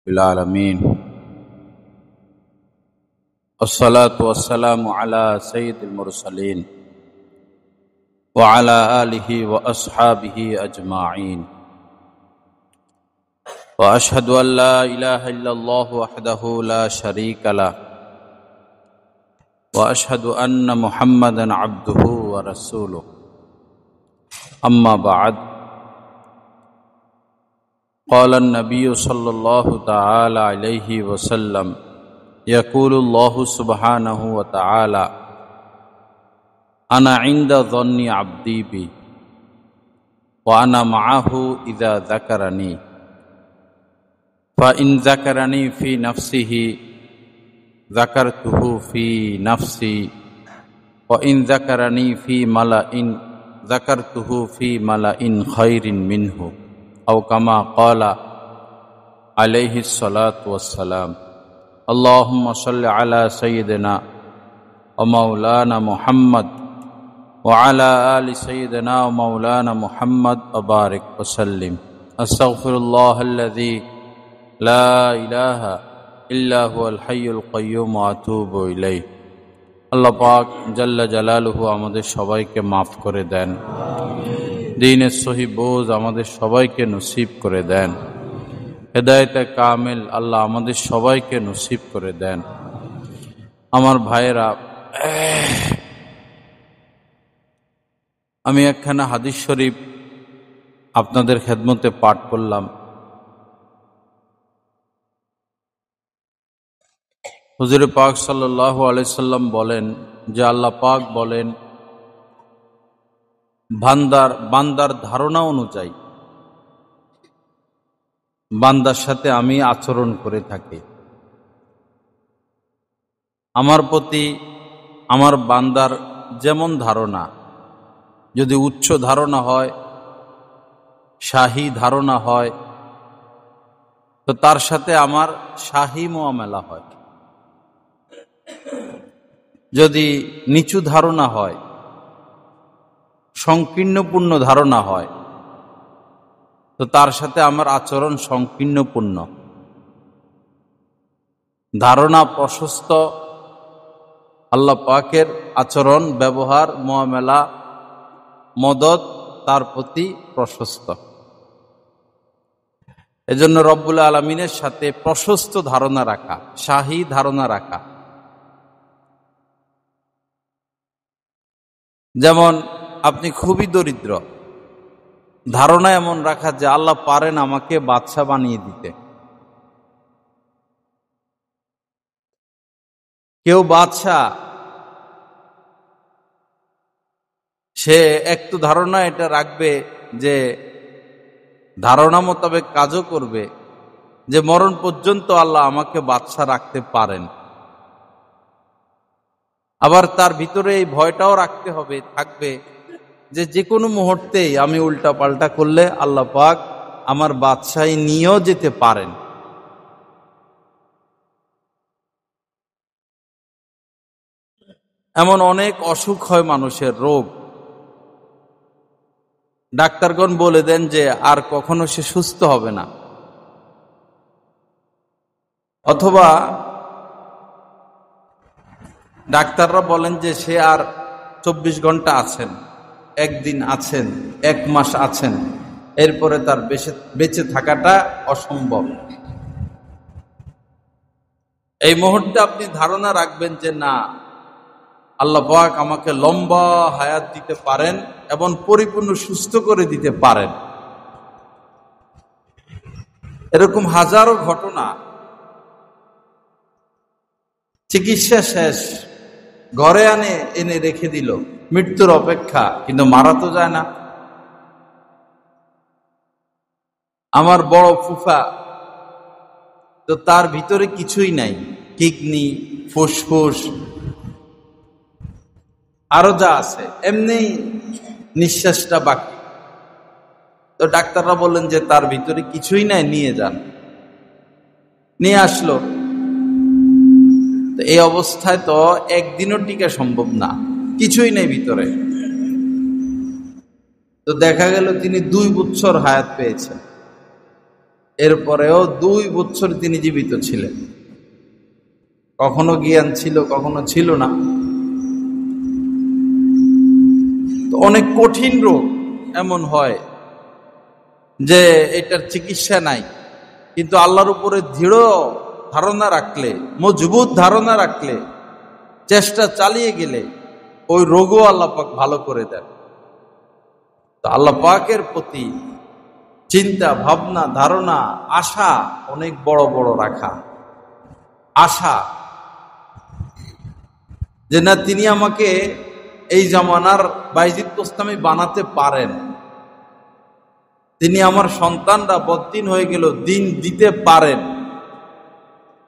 العالمين الصلاة والسلام على سيد المرسلين وعلى آله وأصحابه أجمعين وأشهد أن لا إله إلا الله وحده لا شريك له وأشهد أن محمدا عبده ورسوله أما بعد قال النبي صلى الله تعالى عليه وسلم يقول الله سبحانه وتعالى أنا عند ظن عبدي بي وأنا معه إذا ذكرني فإن ذكرني في نفسه ذكرته في نفسي وإن ذكرني في ملأ ذكرته في ملأ خير منه أو كما قال عليه الصلاة والسلام اللهم صل على سيدنا ومولانا محمد وعلى آل سيدنا ومولانا محمد وبارك وسلم أستغفر الله الذي لا إله إلا هو الحي القيوم وأتوب إليه আল্লাহ পাক জাল্লা জালালুহু আমাদের সবাইকে মাফ করে দেন, দ্বীনের সহি বোঝ আমাদের সবাইকে নসিব করে দেন, হেদায়েতে কামেল আল্লাহ আমাদের সবাইকে নসিব করে দেন। আমার ভাইয়েরা, আমি একখানা হাদিস শরীফ আপনাদের খেদমতে পাঠ করলাম। হুজুর পাক সাল্লাল্লাহু আলাইহি সাল্লাম বলেন যে আল্লাহ পাক বলেন, বান্দার ধারণা অনুযায়ী বান্দার সাথে আমি আচরণ করে থাকি। আমার প্রতি আমার বান্দার যেমন ধারণা, যদি উচ্চ ধারণা হয়, শাহী ধারণা হয়, তো তার সাথে আমার শাহী মুআমালা হয়। যদি নিচু ধারণা হয়, সংকীর্ণপূর্ণ ধারণা হয়, তো তার সাথে আমার আচরণ সংকীর্ণপূর্ণ। ধারণা প্রশস্ত, আল্লাহ পাকের আচরণ, ব্যবহার, মুআমালা, মদদ তার প্রতি প্রশস্ত। এজন্য রব্বুল আলামিনের সাথে প্রশস্ত ধারণা রাখা, শাহী ধারণা রাখা। যেমন আপনি খুবই দরিদ্র, ধারণা এমন রাখা যে আল্লাহ পারেন আমাকে বাদশা বানিয়ে দিতে। কেউ বাদশা, সে একটু ধারণা এটা রাখবে যে ধারণা মোতাবেক কাজও করবে যে মরণ পর্যন্ত আল্লাহ আমাকে বাদশা রাখতে পারেন। আবার তার ভিতরে এই ভয়টাও রাখতে হবে, থাকবে যে কোনো মুহূর্তেই আমি উল্টা পাল্টা করলে আল্লাহ পাক আমার বাদশাহী নিয়েও যেতে পারেন। এমন অনেক অসুখ হয় মানুষের, রোগ, ডাক্তারগণ বলে দেন যে আর কখনো সে সুস্থ হবে না, অথবা ডাক্তাররা বলেন যে সে আর 24 ঘন্টা আছেন, একদিন আছেন, 1 মাস আছেন, এরপরে তার বেঁচে থাকাটা অসম্ভব। এই মুহূর্তে আপনি ধারণা রাখবেন যে না, আল্লাহ পাক আমাকে লম্বা হায়াত দিতে পারেন এবং পরিপূর্ণ সুস্থ করে দিতে পারেন। এরকম হাজারো ঘটনা। চিকিৎসা শেষ, ঘরে এনে রেখে দিল, মৃত্যুর অপেক্ষা, কিন্তু মারা তো যায় না। আমার বড় ফুফা, তো তার ভিতরে কিছুই নাই, কিডনি, ফুসফুস, আরো যা আছে, এমনি নিঃশ্বাসটা বাকি। তো ডাক্তাররা বললেন যে তার ভিতরে কিছুই নাই, নিয়ে যান। নিয়ে আসলো। তো এই অবস্থায় তো একদিনও টিকা সম্ভব না, কিছুই নেই ভিতরে। তো দেখা গেল তিনি 2 বছর হায়াত পেয়েছেন। এরপরেও 2 বছর তিনি জীবিত ছিলেন। কখনো জ্ঞান ছিল, কখনো ছিল না। তো অনেক কঠিন রোগ এমন হয় যে এটার চিকিৎসা নাই, কিন্তু আল্লাহর উপরে দৃঢ় ধারণা রাখলে, মজবুত ধারণা রাখলে, চেষ্টা চালিয়ে গেলে ওই রোগও আল্লাহ পাক ভালো করে দেন। তো আল্লাহ পাকের প্রতি চিন্তা, ভাবনা, ধারণা, আশা অনেক বড় বড় রাখা। আশা যে না, তিনি আমাকে এই জামানার বাইজিদ গোস্তামি বানাতে পারেন, তিনি আমার সন্তানরা বদ্দিন হয়ে গেল দিন দিতে পারেন।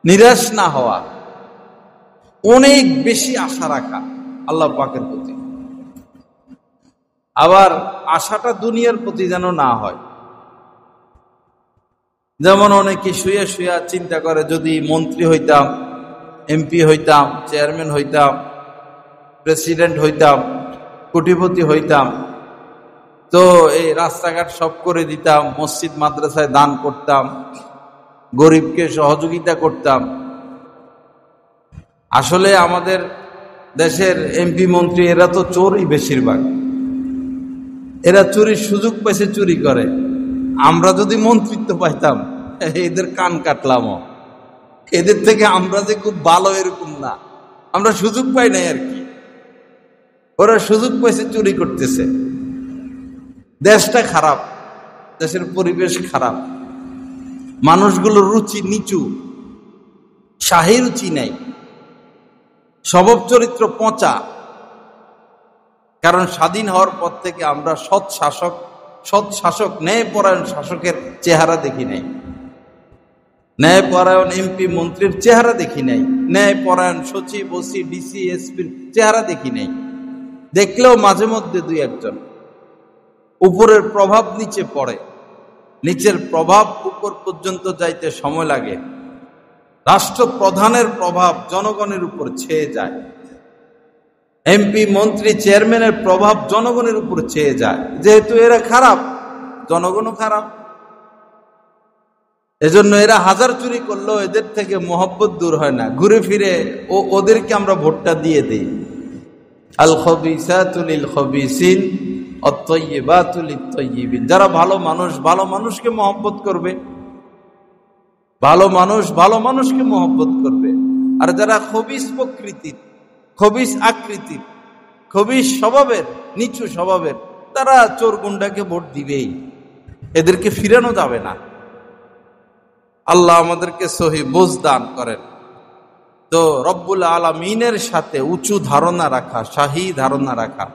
নিরাশ না হওয়া, অনেক বেশি আশা রাখা আল্লাহ পাকের প্রতি। আবার আশাটা দুনিয়ার প্রতি যেন না হয়। যেমন অনেকে শুয়ে শুয়ে চিন্তা করে, যদি মন্ত্রী হইতাম, এমপি হইতাম, চেয়ারম্যান হইতাম, প্রেসিডেন্ট হইতাম, কোটিপতি হইতাম, তো এই রাস্তাঘাট সব করে দিতাম, মসজিদ মাদ্রাসায় দান করতাম, গরিবকে সহযোগিতা করতাম। আসলে আমাদের দেশের এমপি মন্ত্রী এরা তো চোরই বেশিরভাগ। এরা চুরির সুযোগ পেয়েছে, চুরি করে। আমরা যদি মন্ত্রিত্ব পাইতাম, এদের কান কাটলাম। এদের থেকে আমরা যে খুব ভালো এরকম না, আমরা সুযোগ পাই নাই আর কি। ওরা সুযোগ পেয়েছে, চুরি করতেছে। দেশটা খারাপ, দেশের পরিবেশ খারাপ, মানুষগুলোর রুচি নিচু, শাহী রুচি নাই, স্বভাব চরিত্র পচা। কারণ স্বাধীন হওয়ার পর থেকে আমরা সৎ শাসক, ন্যায়পরায়ণ শাসকের চেহারা দেখি নাই, ন্যায়পরায়ণ এমপি মন্ত্রীর চেহারা দেখি নাই, ন্যায়পরায়ণ সচিব, ওসি, ডিসি, এসপির চেহারা দেখি নাই। দেখলেও মাঝে মধ্যে 2-1 উপরের প্রভাব নিচে পড়ে, নিচের প্রভাব উপর পর্যন্ত যাইতে সময় লাগে। রাষ্ট্রপ্রধানের প্রভাব জনগণের উপর ছেয়ে যায়, এমপি মন্ত্রী চেয়ারম্যানের প্রভাব জনগণের উপর ছেয়ে যায়। যেহেতু এরা খারাপ, জনগণও খারাপ, এজন্য এরা হাজার চুরি করলেও এদের থেকে মহব্বত দূর হয় না। ঘুরে ফিরে ওদেরকে আমরা ভোটটা দিয়ে দিই। আল খবিসাতু লিল খবিসিন অত-তয়্যিবাতু লিত-তয়্যিবিন। যারা ভালো মানুষ, ভালো মানুষকে মহব্বত করবে, ভালো মানুষ ভালো মানুষকে মহব্বত করবে। আর যারা খবিস প্রকৃতির, খবিস আকৃতির, খবিস স্বভাবের, নিচু স্বভাবের, তারা চোর গুন্ডাকে ভোট দিবেই, এদেরকে ফিরানো যাবে না। আল্লাহ আমাদেরকে সহি বুঝ দান করেন। তো রব্বুল আলামিনের সাথে উঁচু ধারণা রাখা, শাহী ধারণা রাখা,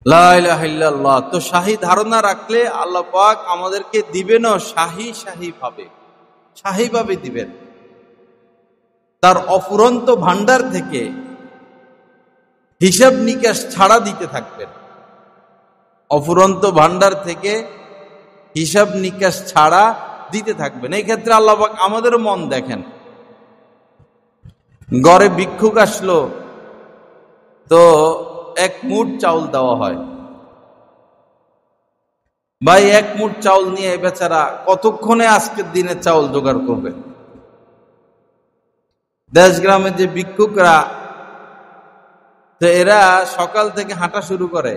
লা ইলাহা ইল্লাল্লাহ। তো শাহী ধারণা রাখলে আল্লাহ পাক আমাদেরকে দিবেন শাহী ভাবে দিবেন। তার অফুরন্ত ভান্ডার থেকে হিসাব নিকাশ ছাড়া দিতে থাকবেন। অফুরন্ত ভান্ডার থেকে হিসাব নিকাশ ছাড়া দিতে থাকবেন। এই ক্ষেত্রে আল্লাহ পাক আমাদের মন দেখেন। ঘরে ভিক্ষুক আসলো, তো 1 মুঠ চাউল দেওয়া হয়। ভাই 1 মুঠ চাউল নিয়ে বেচারা কতক্ষণে আজকের দিনে চাউল জোগাড় করবে? দেশ গ্রামের যে ভিক্ষুকরা, তো এরা সকাল থেকে হাঁটা শুরু করে,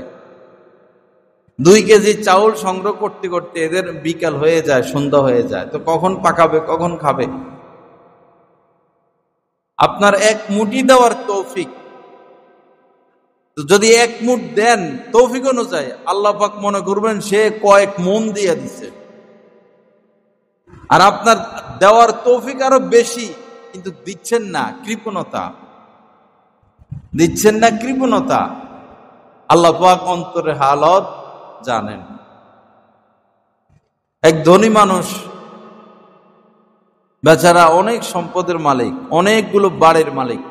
2 কেজি চাউল সংগ্রহ করতে করতে এদের বিকাল হয়ে যায়, সন্ধ্যা হয়ে যায়। তো কখন পাকাবে, কখন খাবে? আপনার 1 মুঠি দেওয়ার তৌফিক, তো যদি 1 মুঠ দেন তৌফিক অনুযায়ী, আল্লাহ পাক মনে করবেন সে কয়েক মন দিয়ে দিছে। আর আপনার দেওয়ার তৌফিক আরো বেশি, কিন্তু দিচ্ছেন না, কৃপণতা। আল্লাহ পাক অন্তরের হালত জানেন। এক ধনী মানুষ, বেচারা অনেক সম্পদের মালিক, অনেকগুলো বাড়ির মালিক,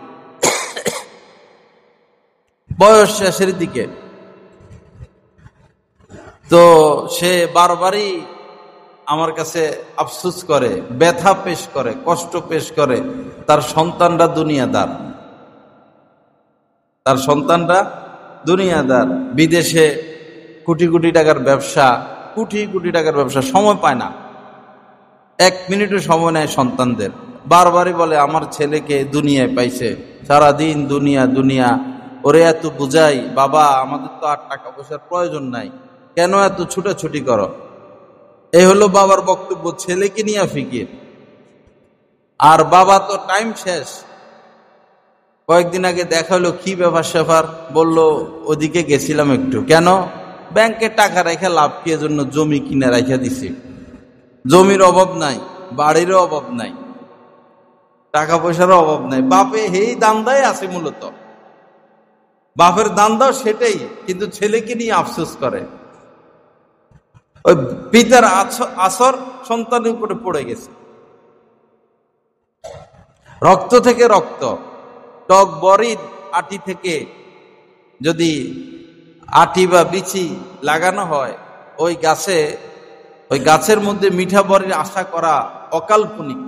বয়স শেষের দিকে। তো সে বারবারই আমার কাছে আফসোস করে, ব্যথা পেশ করে, কষ্ট পেশ করে, তার সন্তানরা দুনিয়াদার, বিদেশে কোটি কোটি টাকার ব্যবসা, কোটি কোটি টাকার ব্যবসা, সময় পায় না, 1 মিনিটও সময় নেয় সন্তানদের। বারবারই বলে আমার ছেলেকে দুনিয়ায় পাইছে, সারাদিন দুনিয়া দুনিয়া, ওরে এত বুঝাই, বাবা আমাদের তো আর টাকা পয়সার প্রয়োজন নাই, কেন এত ছুটাছুটি করো। এই হলো বাবার বক্তব্য, ছেলেকে নিয়ে ফিকির। আর বাবা তো টাইম শেষ। কয়েকদিন আগে দেখা হলো, কি ব্যাপার স্যাপার, বললো ওদিকে গেছিলাম একটু। কেন? ব্যাংকে টাকা রেখে লাভ কি, এজন্য জমি কিনে রেখে দিছি। জমির অভাব নাই, বাড়িরও অভাব নাই, টাকা পয়সারও অভাব নাই। বাপে এই দান্দায় আছে, মূলত বাপের দান্দাও সেটাই, কিন্তু ছেলেকে নিয়ে আফসোস করে। ওই পিতার আসর সন্তানের উপরে পড়ে গেছে। রক্ত থেকে রক্ত, টক বড়ির আটি থেকে যদি আটি বা বিচি লাগানো হয়, ওই গাছের মধ্যে মিঠা বড়ির আশা করা অকাল্পনিক।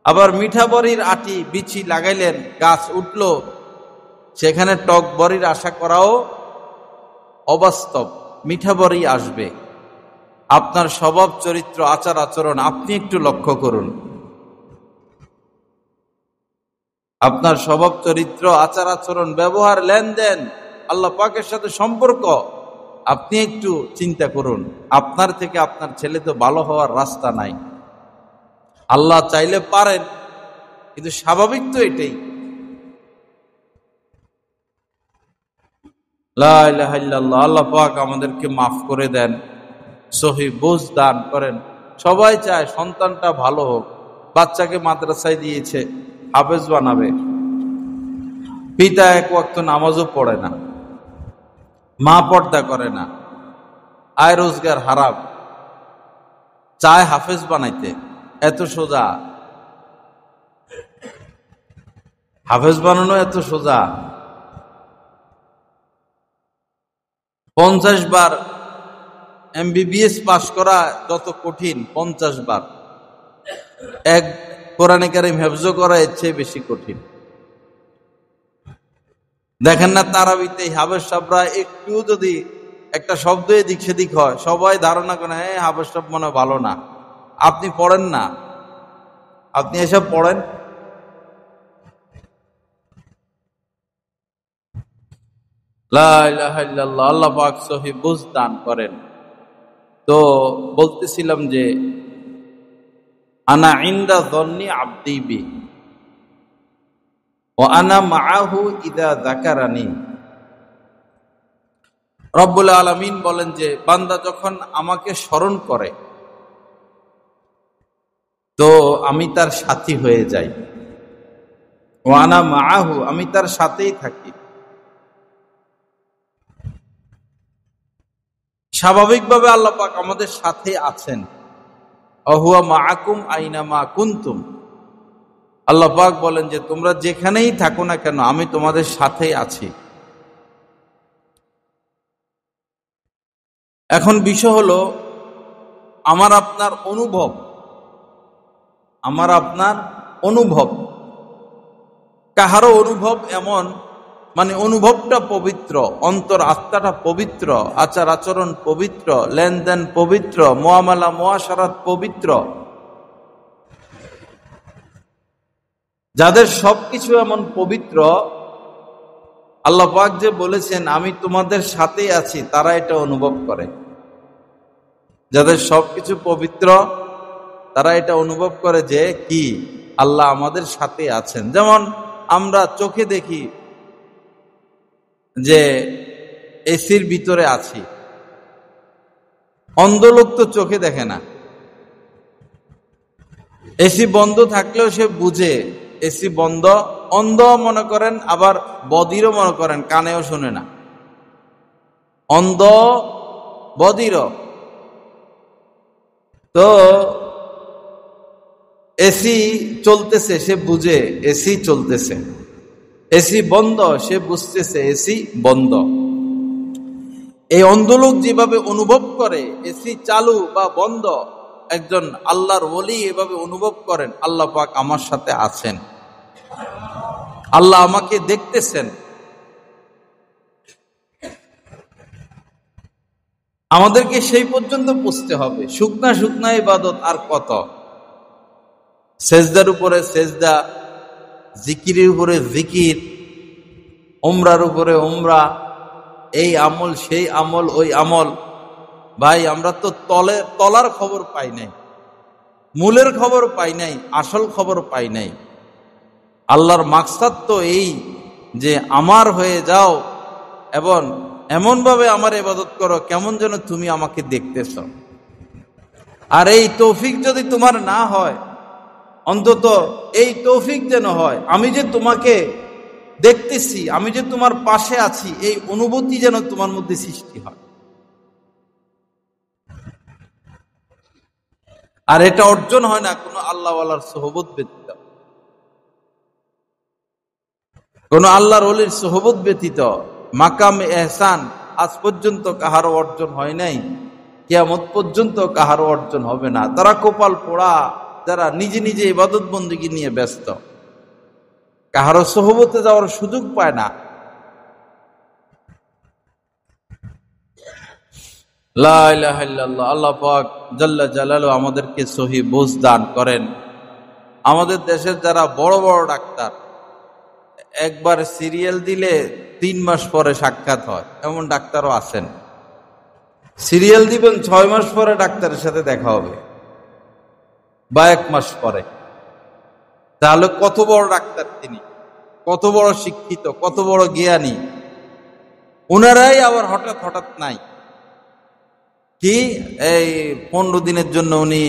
আবার মিঠা বড়ির আটি বিচি লাগাইলেন, গাছ উঠল, সেখানে টক বড়ির আশা করাও অবাস্তব। মিঠা বড়ি আসবে। আপনার স্বভাব চরিত্র আচার আচরণ আপনি একটু লক্ষ্য করুন। আপনার স্বভাব চরিত্র আচার আচরণ ব্যবহার লেনদেন আল্লাহ পাকের সাথে সম্পর্ক আপনি একটু চিন্তা করুন। আপনার থেকে আপনার ছেলে তো ভালো হওয়ার রাস্তা নাই। আল্লাহ চাইলে পারেন, কিন্তু স্বাভাবিক তো এটাই। লা ইলাহা ইল্লাল্লাহ। আল্লাহ পাক আমাদেরকে মাফ করে দেন, সহি বুঝ দান করেন। সবাই চায় সন্তানটা ভালো হোক। বাচ্চাকে মাদ্রাসায় দিয়েছে, হাফেজ বানাবে, পিতা এক ওয়াক্ত নামাজও পড়ে না, মা পর্দা করে না, আয় রোজগার হারাম, চায় হাফেজ বানাইতে। এত সোজা? হাফেজ বানানো এত সোজা? 50 বার MBBS পাস করা যত কঠিন, 50 বার এক কোরআনে কারীম হেফজ করা এর চেয়ে বেশি কঠিন। দেখেন না তারাবিতে হাফেজ সাহেবরা একটু যদি একটা শব্দ এদিক সেদিক হয়, সবাই ধারণা করে হাফেজ সাহেব মনে ভালো না। আপনি পড়েন না, আপনি এসব পড়েন। লা ইলাহা ইল্লাল্লাহ। আল্লাহ পাক সহি বুঝ দান করেন। তো বলতেছিলাম যে আনা ইনদা যন্নি আবদি বি ওয়া আনা মাআহু ইযা যাকারানি। রব্বুল আলামিন বলেন যে বান্দা যখন আমাকে স্মরণ করে, তো আমি তার সাথী হয়ে যাই। ওয়া আনা মাআহু, আমি তার সাথেই থাকি। স্বাভাবিকভাবে আল্লাহ পাক আমাদের সাথে আছেন। অহুয়া মাআকুম আইনামা কুনতুম। আল্লাহ পাক বলেন যে তোমরা যেখানেই থাকো না কেন, আমি তোমাদের সাথেই আছি। এখন বিষয় হলো আমার আপনার অনুভব। কাহারও অনুভব এমন, মানে অনুভবটা পবিত্র, অন্তর আত্মাটা পবিত্র, আচার আচরণ পবিত্র, লেনদেন পবিত্র, মুআমালা মুআশারাত পবিত্র। যাদের সবকিছু এমন পবিত্র, আল্লাহ পাক যে বলেছেন আমি তোমাদের সাথেই আছি, তারা এটা অনুভব করে। যাদের সবকিছু পবিত্র, তারা এটা অনুভব করে যে কি আল্লাহ আমাদের সাথে আছেন। যেমন আমরা চোখে দেখি যে এসির ভিতরে আছি, অন্ধ লোক তো চোখে দেখে না। এসি বন্ধ থাকলেও সে বুঝে এসি বন্ধ। অন্ধ মনে করেন, আবার বধিরও মনে করেন, কানেও শোনে না। অন্ধ বধির। তো এসি চলতেছে, সে বুঝে এসি চলতেছে। এসি বন্ধ, সে বুঝতেছে এসি বন্ধ। এই অন্ধলোক যেভাবে অনুভব করে এসি চালু বা বন্ধ, একজন আল্লাহর ওলি এভাবে অনুভব করেন আল্লাহ পাক আমার সাথে আছেন, আল্লাহ আমাকে দেখতেছেন। আমাদেরকে সেই পর্যন্ত পুষতে হবে। শুকনা শুকনা ইবাদত আর কত? সেজদার উপরে সেজদা, জিকিরের উপরে জিকির, উমরার উপরে উমরা, এই আমল সেই আমল ওই আমল। ভাই আমরা তো তলার খবর পাই নাই, মূলের খবর পাই নাই, আসল খবর পাই নাই। আল্লাহর মাকসাদ তো এই যে আমার হয়ে যাও এবং এমনভাবে আমার ইবাদত করো কেমন যেন তুমি আমাকে দেখতেছ। আর এই তৌফিক যদি তোমার না হয়, অন্তত এই তৌফিক যেন হয় আমি যে তোমাকে দেখতেছি, আমি যে তোমার পাশে আছি, এই অনুভূতি যেন তোমার মধ্যে সৃষ্টি হয়। আর এটা অর্জন হয় না কোনো আল্লাহওয়ালার সোহবত ব্যতীত, কোন আল্লাহর ওলির সোহবত ব্যতীত। মাকামে এহসান আজ পর্যন্ত কাহারও অর্জন হয় নাই, কিয়ামত পর্যন্ত কাহারও অর্জন হবে না। তারা কপাল পোড়া যারা নিজে নিজে ইবাদত বন্দেগী নিয়ে ব্যস্ত, কাহারও সোহবতে যাওয়ার সুযোগ পায় না। লা ইলাহা ইল্লাল্লাহ। আল্লাহ পাক জাল্লা জালালুহু আমাদেরকে সহি বুঝ দান করেন। আমাদের দেশের যারা বড় বড় ডাক্তার, একবার সিরিয়াল দিলে 3 মাস পরে সাক্ষাৎ হয়, এমন ডাক্তারও আছেন। সিরিয়াল দিবেন 6 মাস পরে ডাক্তারের সাথে দেখা হবে, বা 1 মাস পরে। তাহলে কত বড় ডাক্তার তিনি, কত বড় শিক্ষিত, কত বড় জ্ঞানী। ওনারাই আবার হঠাৎ হঠাৎ নাই, কি এই 15 দিনের জন্য উনি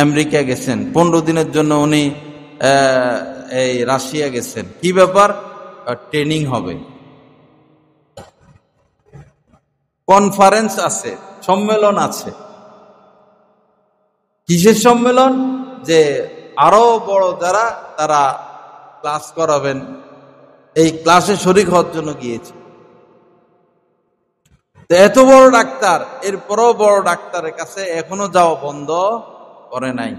আমেরিকা গেছেন, 15 দিনের জন্য উনি এই রাশিয়া গেছেন। কি ব্যাপার? ট্রেনিং হবে, কনফারেন্স আছে, সম্মেলন আছে। কিসের সম্মেলন? যে আরো বড় যারা তারা ক্লাস করাবেন, এই ক্লাসে শরীক হওয়ার জন্য গিয়েছে। তো এত বড় ডাক্তার, এরপরও বড় ডাক্তারের কাছে এখনো যাওয়া বন্ধ করে নাই।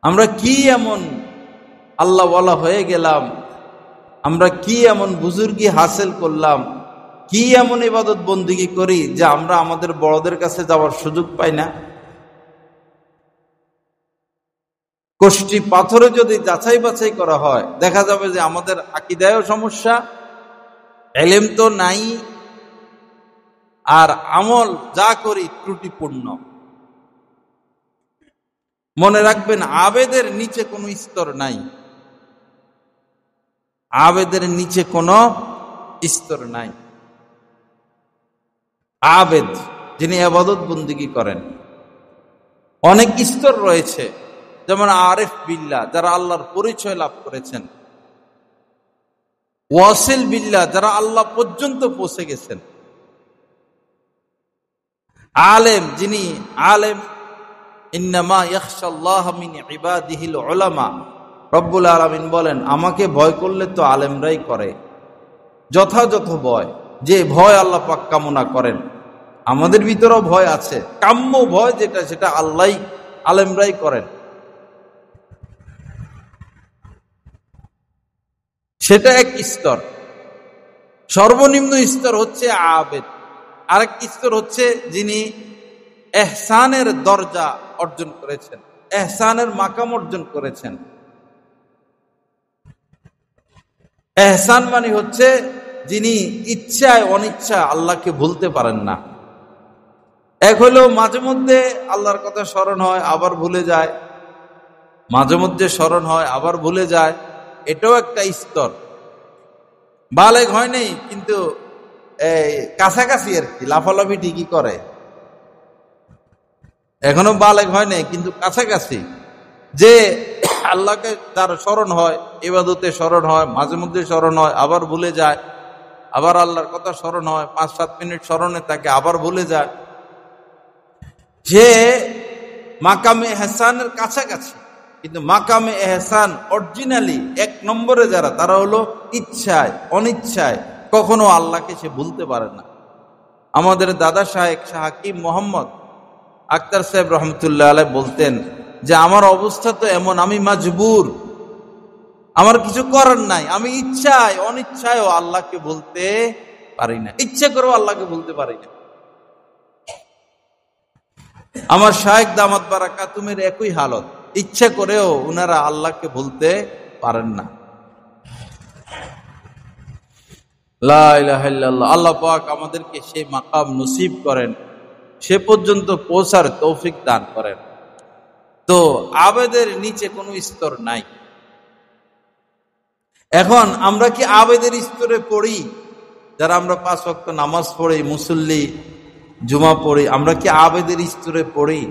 আমরা কি এমন আল্লাহওয়ালা হয়ে গেলাম, আমরা কি এমন বুজুর্গি হাসিল করলাম, কি এমন ইবাদত বন্দেগী করি যে আমরা আমাদের বড়দের কাছে যাওয়ার সুযোগ পাই না? কষ্টি পাথরে যদি যাচাই বাছাই করা হয়, দেখা যাবে যে আমাদের আকীদায়ও সমস্যা, ইলম তো নাই, আর আমল যা করি ত্রুটিপূর্ণ। মনে রাখবেন, আবেদের নিচে কোনো স্তর নাই, আবেদের নিচে কোনো স্তর নাই। আবেদ যিনি ইবাদত বন্দেগী করেন, অনেক স্তর রয়েছে। যেমন আরিফ বিল্লাহ, যারা আল্লাহর পরিচয় লাভ করেছেন। ওয়াসিল বিল্লাহ, যারা আল্লাহ পর্যন্ত পৌঁছে গেছেন। আলেম, যিনি আলেম, ইন্নামা ইয়াখশাল্লাহ মিন ইবাদিহিল উলামা। রব্বুল আলামিন বলেন, আমাকে ভয় করলে তো আলেমরাই করে। যথাযথ ভয়, যে ভয় আল্লাহ পাক কামনা করেন। আমাদের ভিতরেও ভয় আছে, কাম্য ভয় যেটা, সেটা আল্লাহ আলেমরাই করেন। সেটা এক স্তর। সর্বনিম্ন স্তর হচ্ছে আবেদ। আরেক স্তর হচ্ছে যিনি এহসানের দরজা অর্জন করেছেন, এহসানের মাকাম অর্জন করেছেন। এহসান মানে হচ্ছে যিনি ইচ্ছায় অনিচ্ছায় আল্লাহকে ভুলতে পারেন না। এক হলো মাঝে মধ্যে আল্লাহর কথা স্মরণ হয় আবার ভুলে যায়, মাঝে মধ্যে স্মরণ হয় আবার ভুলে যায়, এটাও একটা স্তর। বালেগ হয় নাই কিন্তু কাছাকাছি আর কি, লাফালাফি ঠিকই করে। এখনো বালেগ হয় নাই কিন্তু কাছাকাছি, যে আল্লাহকে তার স্মরণ হয়, ইবাদতে স্মরণ হয়, মাঝে মধ্যে স্মরণ হয় আবার ভুলে যায়, আবার আল্লাহর কথা স্মরণ হয়, 5-7 মিনিট স্মরণে থাকে আবার ভুলে যায়। যে মাকামে এহসানের কাছাকাছি, কিন্তু মাকামে এহসান অরিজিনালি 1 নম্বরে যারা, তারা হলো ইচ্ছায় অনিচ্ছায় কখনো আল্লাহকে সে ভুলতে পারে না। আমাদের দাদা শাহেখ শাহ হাকিম মোহাম্মদ আখতার সাহেব রহমতুল্লাহ আলাইহি বলতেন যে আমার অবস্থা তো এমন, আমি মাজবুর, আমার কিছু করার নাই, আমি ইচ্ছায় অনিচ্ছায়ও আল্লাহকে বলতে পারি না, ইচ্ছা করেও আল্লাহকে বলতে পারি না। আমার শায়েখ দামাত বারাকাতুমের একই হালত, ইচ্ছা করেও উনারা আল্লাহকে বলতে পারেন না। লা ইলাহা ইল্লাল্লাহ। আল্লাহ পাক আমাদেরকে সেই মাকাম নসিব করেন, সে পর্যন্ত পৌঁছার তৌফিক দান করেন। তো আবেদের নিচে কোনো স্তর নাই। এখন আমরা কি আবেদের স্তরে পড়ি? যারা আমরা 5 ওয়াক্ত নামাজ পড়ি, মুসল্লি, জুমা পড়ি, আমরা কি আবেদের স্তরে পড়ি?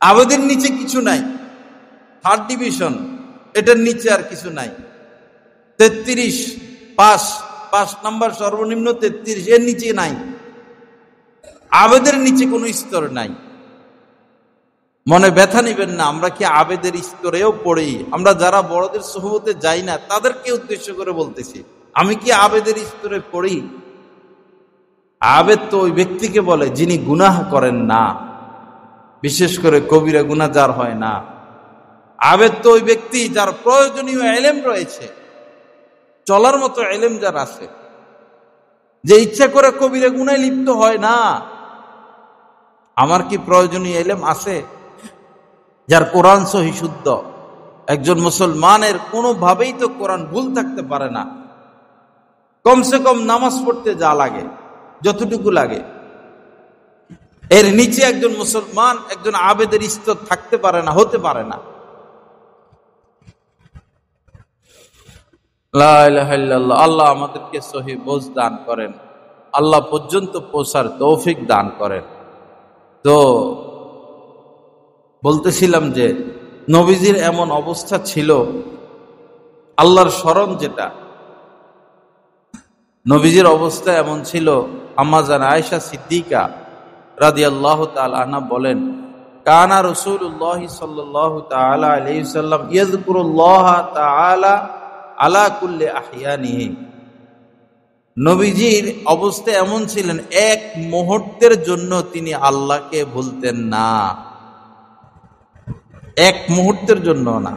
আবেদের নিচে কিছু নাই। 3rd ডিভিশন, এটার নিচে আর কিছু নাই। 33 5 নাম্বার সর্বনিম্ন 33, এর নিচে নাই। আবেদের নিচে কোনো স্তর নাই। মনে ব্যথা নিবেন না, আমরা কি আবেদের স্তরেও পড়ি? আমরা যারা বড়দের সুহবতে যাই না তাদেরকে উদ্দেশ্য করে বলতেছি, আমি কি আবেদের স্তরে পড়ি? আবেদ তো ওই ব্যক্তিকে বলে যিনি গুনাহ করেন না, বিশেষ করে কবিরা গুনাহ যার হয় না। আবেদ তো ওই ব্যক্তি যার প্রয়োজনীয় ইলম রয়েছে, চলার মতো ইলম যার আছে, যে ইচ্ছা করে কবিরা গুনাহে লিপ্ত হয় না। আমার কি প্রয়োজনীয় ইলম আছে? যার কোরআন সহি শুদ্ধ। একজন মুসলমানের কোনোভাবেই তো কোরআন ভুল থাকতে পারে না। কমসে কম নামাজ পড়তে যা লাগে, যতটুকু লাগে, এর নিচে একজন মুসলমান, একজন আবেদের স্তর থাকতে পারে না, হতে পারে না। লা ইলাহা ইল্লাল্লাহ। আল্লাহ আমাদেরকে সহি বোঝ দান করেন, আল্লাহ পর্যন্ত পৌঁছার তৌফিক দান করেন। তো বলতেছিলাম যে নবীজির এমন অবস্থা ছিল, আল্লাহর স্মরণ যেটা, নবীজির অবস্থা এমন ছিল। আম্মা জান আয়েশা সিদ্দিকা রাদিয়াল্লাহু তাআলা আনহা বলেন, কানা রাসূলুল্লাহ সাল্লাল্লাহু তাআলা আলাইহি ওয়াসাল্লাম ইয়াযকুরুল্লাহ তাআলা আলা কুল্লি আহইয়ানিহি। নবীজির অবস্থা এমন ছিলেন, এক মুহূর্তের জন্য তিনি আল্লাহকে ভুলতেন না, এক মুহূর্তের জন্য না।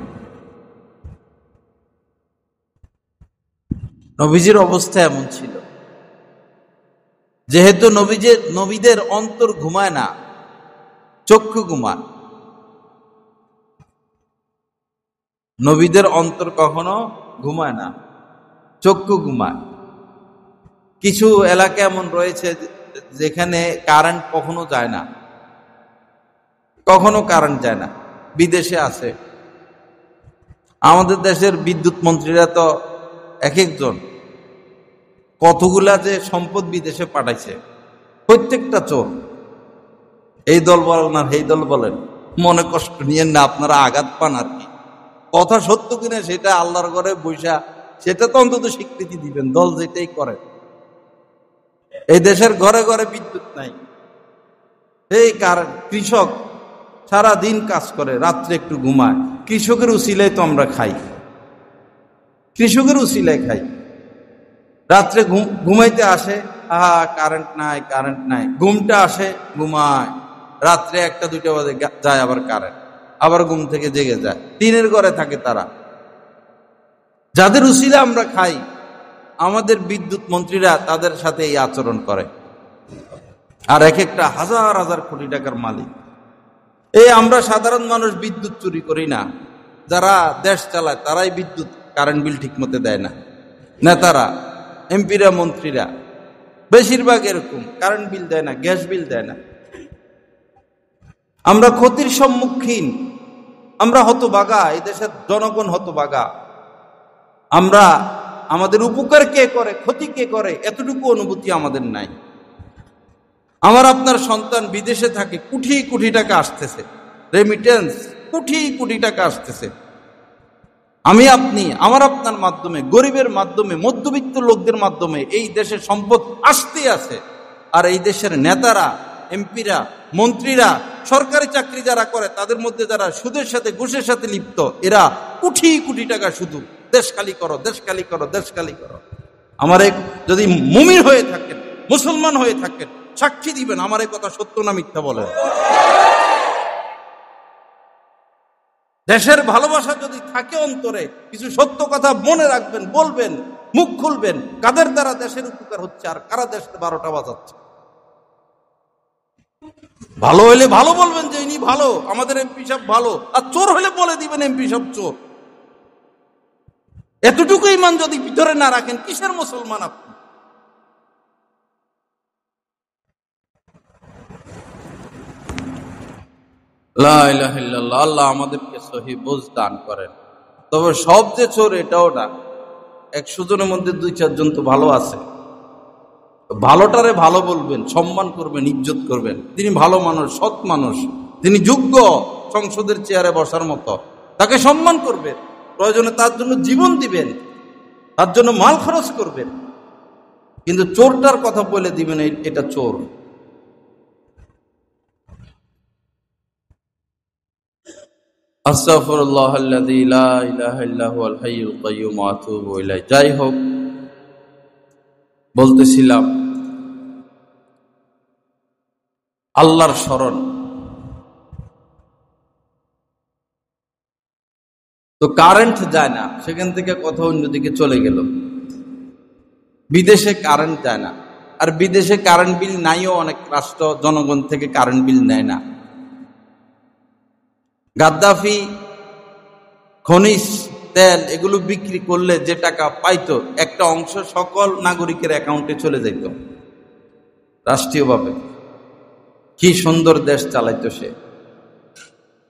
নবীজির অবস্থা এমন ছিল। যেহেতু নবীদের অন্তর ঘুমায় না, চক্ষু ঘুমায়। নবীদের অন্তর কখনো ঘুমায় না, চক্ষু ঘুমায়। কিছু এলাকা এমন রয়েছে যেখানে কারেন্ট কখনো যায় না, কখনো কারেন্ট যায় না। বিদেশে আছে। আমাদের দেশের বিদ্যুৎ মন্ত্রীরা তো এক একজন কতগুলা যে সম্পদ বিদেশে পাঠাইছে, প্রত্যেকটা চোর। এই দল বলেন আর এই দল বলেন, মনে কষ্ট নিয়েন না, আপনারা আঘাত পান আর কি। কথা সত্য কিনা সেটা আল্লাহর ঘরে বৈশা সেটা তো অন্তত স্বীকৃতি দিবেন, দল যেটাই করে। এই দেশের ঘরে ঘরে বিদ্যুৎ নাই। এই কারণ কৃষক সারা দিন কাজ করে, রাত্রে একটু ঘুমায়। কৃষকের উসিলায় তো আমরা খাই, কৃষকের উসিলায় খাই। রাত্রে ঘুমাইতে আসে, কারেন্ট নাই, কারেন্ট নাই। ঘুমটা আসে, ঘুমায়। রাত্রে 1টা 2টা বাজে যায় আবার কারেন্ট, আবার ঘুম থেকে জেগে যায়। টিনের ঘরে থাকে তারা। যাদের উসিলা আমরা খাই, আমাদের বিদ্যুৎ মন্ত্রীরা তাদের সাথে এই আচরণ করে। আর এক একটা হাজার হাজার কোটি টাকার মালিক। এই আমরা সাধারণ মানুষ বিদ্যুৎ চুরি করি না, যারা দেশ চালায় তারাই বিদ্যুৎ কারেন্ট বিল ঠিক মতো দেয় না। নেতারা, এমপিরা, মন্ত্রীরা বেশিরভাগ এরকম, কারেন্ট বিল দেয় না, গ্যাস বিল দেয় না। আমরা ক্ষতির সম্মুখীন, আমরা হতভাগা, এই দেশের জনগণ হতভাগা। আমরা আমাদের উপকার কে করে, ক্ষতি কে করে, এতটুকু অনুভূতি আমাদের নাই। আমার আপনার সন্তান বিদেশে থাকে, কোটি কোটি টাকা আসতেছে, রেমিটেন্স কোটি কোটি টাকা আসতেছে। আমি আপনি, আমার আপনার মাধ্যমে, গরিবের মাধ্যমে, মধ্যবিত্ত লোকদের মাধ্যমে এই দেশের সম্পদ আসতে আছে। আর এই দেশের নেতারা, এমপিরা, মন্ত্রীরা, সরকারি চাকরি যারা করে, তাদের মধ্যে যারা সুদের সাথে ঘুষের সাথে লিপ্ত, এরা কোটি কোটি টাকা শুধু দেশ খালি করো, দেশ খালি করো, দেশ খালি করো। আমার যদি মুমিন হয়ে থাকেন, মুসলমান হয়ে থাকেন, সাক্ষী দিবেন আমার এই কথা সত্য না মিথ্যা বলেন। দেশের ভালোবাসা যদি থাকে অন্তরে, কিছু সত্য কথা মনে রাখবেন, বলবেন, মুখ খুলবেন, কাদের দ্বারা দেশের উপকার হচ্ছে আর কারা দেশে 12টা বাজাচ্ছে। ভালো হইলে ভালো বলবেন যে ইনি ভালো, আমাদের এমপি সাহেব ভালো, আর চোর হলে বলে দিবেন এমপি সাহেব চোর। এতটুকু ইমান যদি ভিতরে না রাখেন, কিসের মুসলমান আপনি? লা ইলাহা ইল্লাল্লাহ। আল্লাহ আমাদেরকে সহি বুঝ দান করেন। তবে সব যে চোর এটাও না, 100 জনের মধ্যে 2-4 জন তো ভালো আছে। ভালোটারে ভালো বলবেন, সম্মান করবেন, ইজ্জত করবেন। তিনি ভালো মানুষ, সৎ মানুষ, তিনি যোগ্য সংসদের চেয়ারে বসার মতো, তাকে সম্মান করবেন, প্রয়োজনে তার জন্য জীবন দিবেন, তার জন্য মাল খরচ করবেন। কিন্তু চোরটার কথা বলে দিবেন এটা চোর। আস্তাগফিরুল্লাহ আল্লাযী লা ইলাহা ইল্লা হুয়াল হাইয়ুল কাইয়্যুম ওয়া আতুবু ইলাইহি। যাই হোক, বলতেছিলাম আল্লাহর শরণ। তো কারেন্ট যায় না, সেখান থেকে কথা অন্যদিকে চলে গেল। বিদেশে কারেন্ট যায় না, আর বিদেশে কারেন্ট বিল নাইও, অনেক রাষ্ট্র জনগণ থেকে কারেন্ট বিল নেয় না। গাদ্দাফি খনিজ তেল এগুলো বিক্রি করলে যে টাকা পাইতো, একটা অংশ সকল নাগরিকের অ্যাকাউন্টে চলে যেত রাষ্ট্রীয়ভাবে। কি সুন্দর দেশ চালাইতো সে।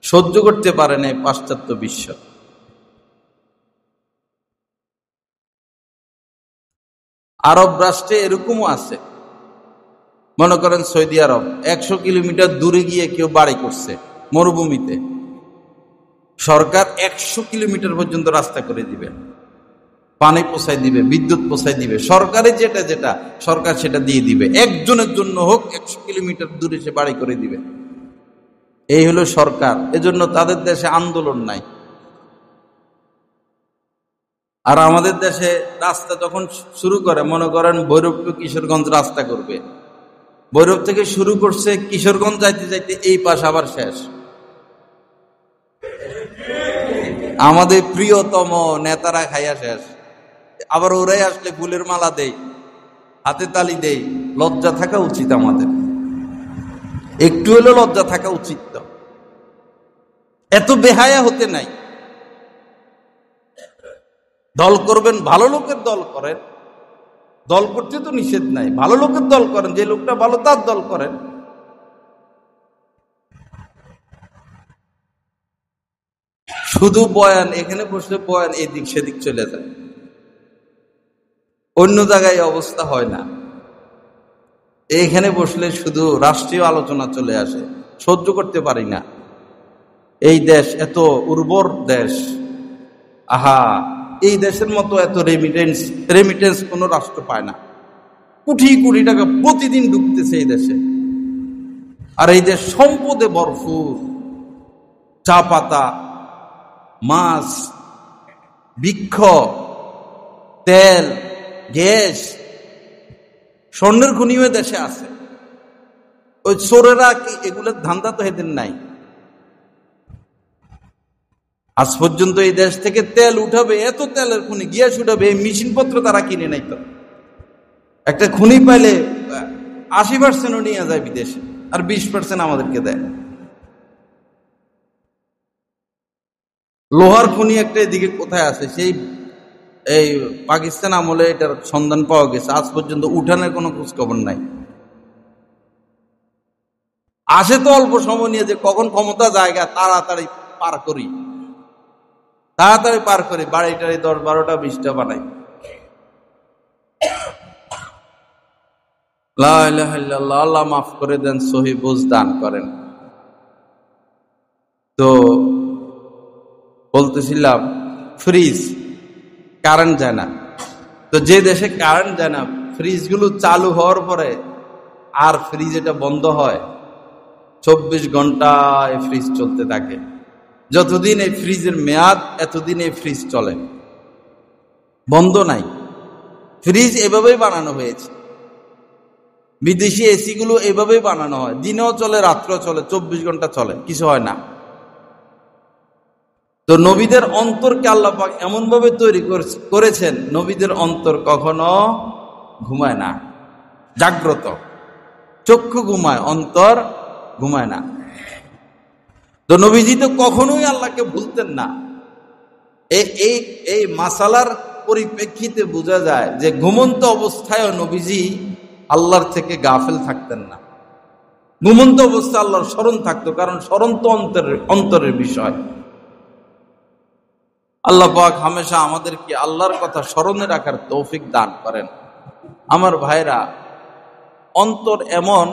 সহ্য করতে পারে না পাশ্চাত্য বিশ্ব। আরব রাষ্ট্রে এরকমও আছে, মনে করেন সৌদি আরব, 100 কিলোমিটার দূরে গিয়ে কেউ বাড়ি করছে মরুভূমিতে, সরকার 100 কিলোমিটার পর্যন্ত রাস্তা করে দিবে, পানি পৌঁছায় দিবে, বিদ্যুৎ পৌঁছায় দিবে, সরকারে যেটা সরকার সেটা দিয়ে দিবে। একজনের জন্য হোক 100 কিলোমিটার দূরে সে বাড়ি করে দিবে। এই হলো সরকার। এজন্য তাদের দেশে আন্দোলন নাই। আর আমাদের দেশে রাস্তা যখন শুরু করে, মনে করেন ভৈরব টু কিশোরগঞ্জ রাস্তা করবে, ভৈরব থেকে শুরু করছে, কিশোরগঞ্জ যাইতে যাইতে এই পাশ আবার শেষ। আমাদের প্রিয়তম নেতারা খাইয়া শেষ, আবার ওরাই আসলে ফুলের মালা দেই, হাতে তালি দেই। লজ্জা থাকা উচিত আমাদের, একটু হলেও লজ্জা থাকা উচিত। তো এত বেহায়া হতে নাই। দল করবেন, ভালো লোকের দল করেন, দল করতে তো নিষেধ নাই, ভালো লোকের দল করেন, যে লোকটা ভালো তার দল করেন। শুধু বয়ান, এখানে বসলে বয়ান এদিক সেদিক চলে যায়, অন্য জায়গায় অবস্থা হয় না। এইখানে বসলে শুধু রাষ্ট্রীয় আলোচনা চলে আসে, সহ্য করতে পারি না। এই দেশ এত উর্বর দেশ, আহা, এই দেশের মতো এত রেমিটেন্স কোনো রাষ্ট্র পায় না। কোটি কোটি টাকা প্রতিদিন ঢুকতেছে এই দেশে, আর এই দেশ সম্পদে ভরপুর। চা পাতা, মাছ, বৃক্ষ, তেল, গ্যাস, স্বর্ণের খনিও দেশে আছে। ওই চোরেরা কি এগুলোর ধান্দা তো এদের নাই। আজ পর্যন্ত এই দেশ থেকে তেল উঠাবে, এত তেলের খনি, গ্যাস উঠাবে, এই মেশিনপত্র তারা কিনে নাই। তো একটা খনি পাইলে 80% নিয়ে যায় বিদেশে, আর 20% আমাদেরকে দেয়। লোহার খনি একটা এদিকে কোথায় আছে, সেই এই পাকিস্তান আমলে এটার সন্ধান পাওয়া গেছে, আজ পর্যন্ত উঠানের কোনো খোঁজ খবর নাই। আসে তো অল্প সময় নিয়ে, যে কখন ক্ষমতা জায়গা তাড়াতাড়ি পার করি, বাড়ি টাড়ি 10, 12টা, 20টা বানাই। লা ইলাহা ইল্লাল্লাহ। আল্লাহ মাফ করে দেন, সহি বুঝ দান করেন। তো বলতেছিলাম, ফ্রিজ, কারেন্ট যায় না। তো যে দেশে কারেন্ট যায় না, ফ্রিজগুলো চালু হওয়ার পরে আর ফ্রিজ এটা বন্ধ হয়, 24 ঘন্টা এই ফ্রিজ চলতে থাকে। যতদিন এই ফ্রিজের মেয়াদ, এতদিন এই ফ্রিজ চলে, বন্ধ নাই। ফ্রিজ এভাবেই বানানো হয়েছে, বিদেশি এসি গুলো এভাবেই বানানো হয়, দিনেও চলে, রাত্রেও চলে, 24 ঘন্টা চলে, কিছু হয় না। তো নবীদের অন্তরকে আল্লাহ পাক এমন ভাবে তৈরি করেছেন, নবীদের অন্তর কখনো ঘুমায় না, জাগ্রত। চক্ষু ঘুমায়, অন্তর ঘুমায় না। তো নবীজি তো কখনোই আল্লাহকে ভুলতেন না। এই মাসালার পরিপ্রেক্ষিতে বোঝা যায় যে ঘুমন্ত অবস্থায় নবীজি আল্লাহর থেকে গাফেল থাকতেন না। ঘুমন্ত অবস্থায় আল্লাহর স্মরণ থাকতো, কারণ স্মরণ তো অন্তরের বিষয়। আল্লাহ পাক হামেশা আমাদেরকে আল্লাহর কথা স্মরণে রাখার তৌফিক দান করেন। আমার ভাইরা, অন্তর এমন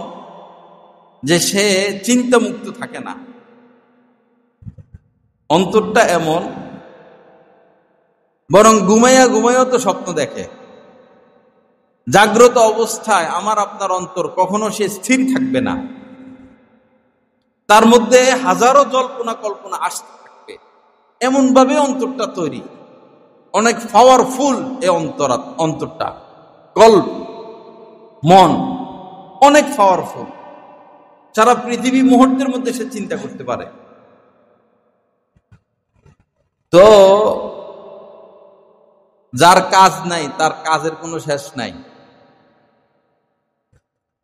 যে সে চিন্তামুক্ত থাকে না। অন্তরটা এমন, বরং ঘুমাইয়া তো স্বপ্ন দেখে। জাগ্রত অবস্থায় আমার আপনার অন্তর কখনো সে স্থির থাকবে না, তার মধ্যে হাজারো জল্পনা কল্পনা আসতে থাকবে। এমন ভাবে অন্তরটা তৈরি, অনেক পাওয়ারফুল এই অন্তরটা, কল্প, মন অনেক পাওয়ারফুল। সারা পৃথিবী মুহূর্তের মধ্যে সে চিন্তা করতে পারে। তো যার কাজ নাই তার কাজের কোনো শেষ নাই।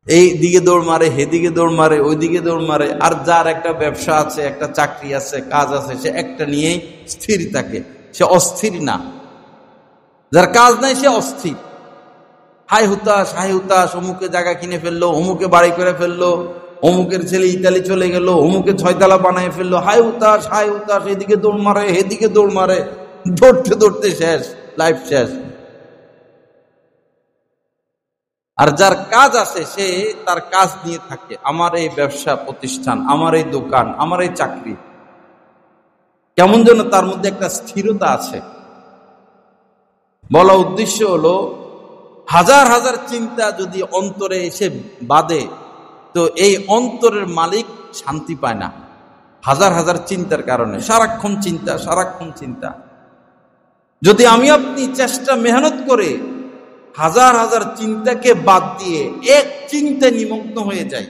এই দিকে দৌড় মারে, হেদিকে দৌড় মারে, ওইদিকে দৌড় মারে। আর যার একটা ব্যবসা আছে, একটা চাকরি আছে, কাজ আছে, সে একটা নিয়েই স্থির থাকে, সে অস্থির না। যার কাজ নাই সে অস্থির, হাই হুতাশ, অমুকে জায়গা কিনে ফেললো, অমুকে বাড়ি করে ফেললো, অমুকের ছেলে ইতালি চলে গেল, অমুকে 6 তলা বানায় ফেললো, হাই হুতাশ, এদিকে দৌড় মারে, হেদিকে দৌড় মারে, দৌড়তে শেষ, লাইফ শেষ। আর যার কাজ আছে সে তার কাজ নিয়ে থাকে। আমার এই ব্যবসা প্রতিষ্ঠান, আমার এই দোকান, আমার এই চাকরি, কেমন যেন তার মধ্যে একটা স্থিরতা আছে। বলা উদ্দেশ্য হলো, হাজার হাজার চিন্তা যদি অন্তরে এসে বাঁধে, তো এই অন্তরের মালিক শান্তি পায় না। হাজার হাজার চিন্তার কারণে সারাক্ষণ চিন্তা। যদি আমি আপনি চেষ্টা মেহনত করে হাজার হাজার চিন্তাকে বাদ দিয়ে এক চিন্তা নিমগ্ন হয়ে যাই,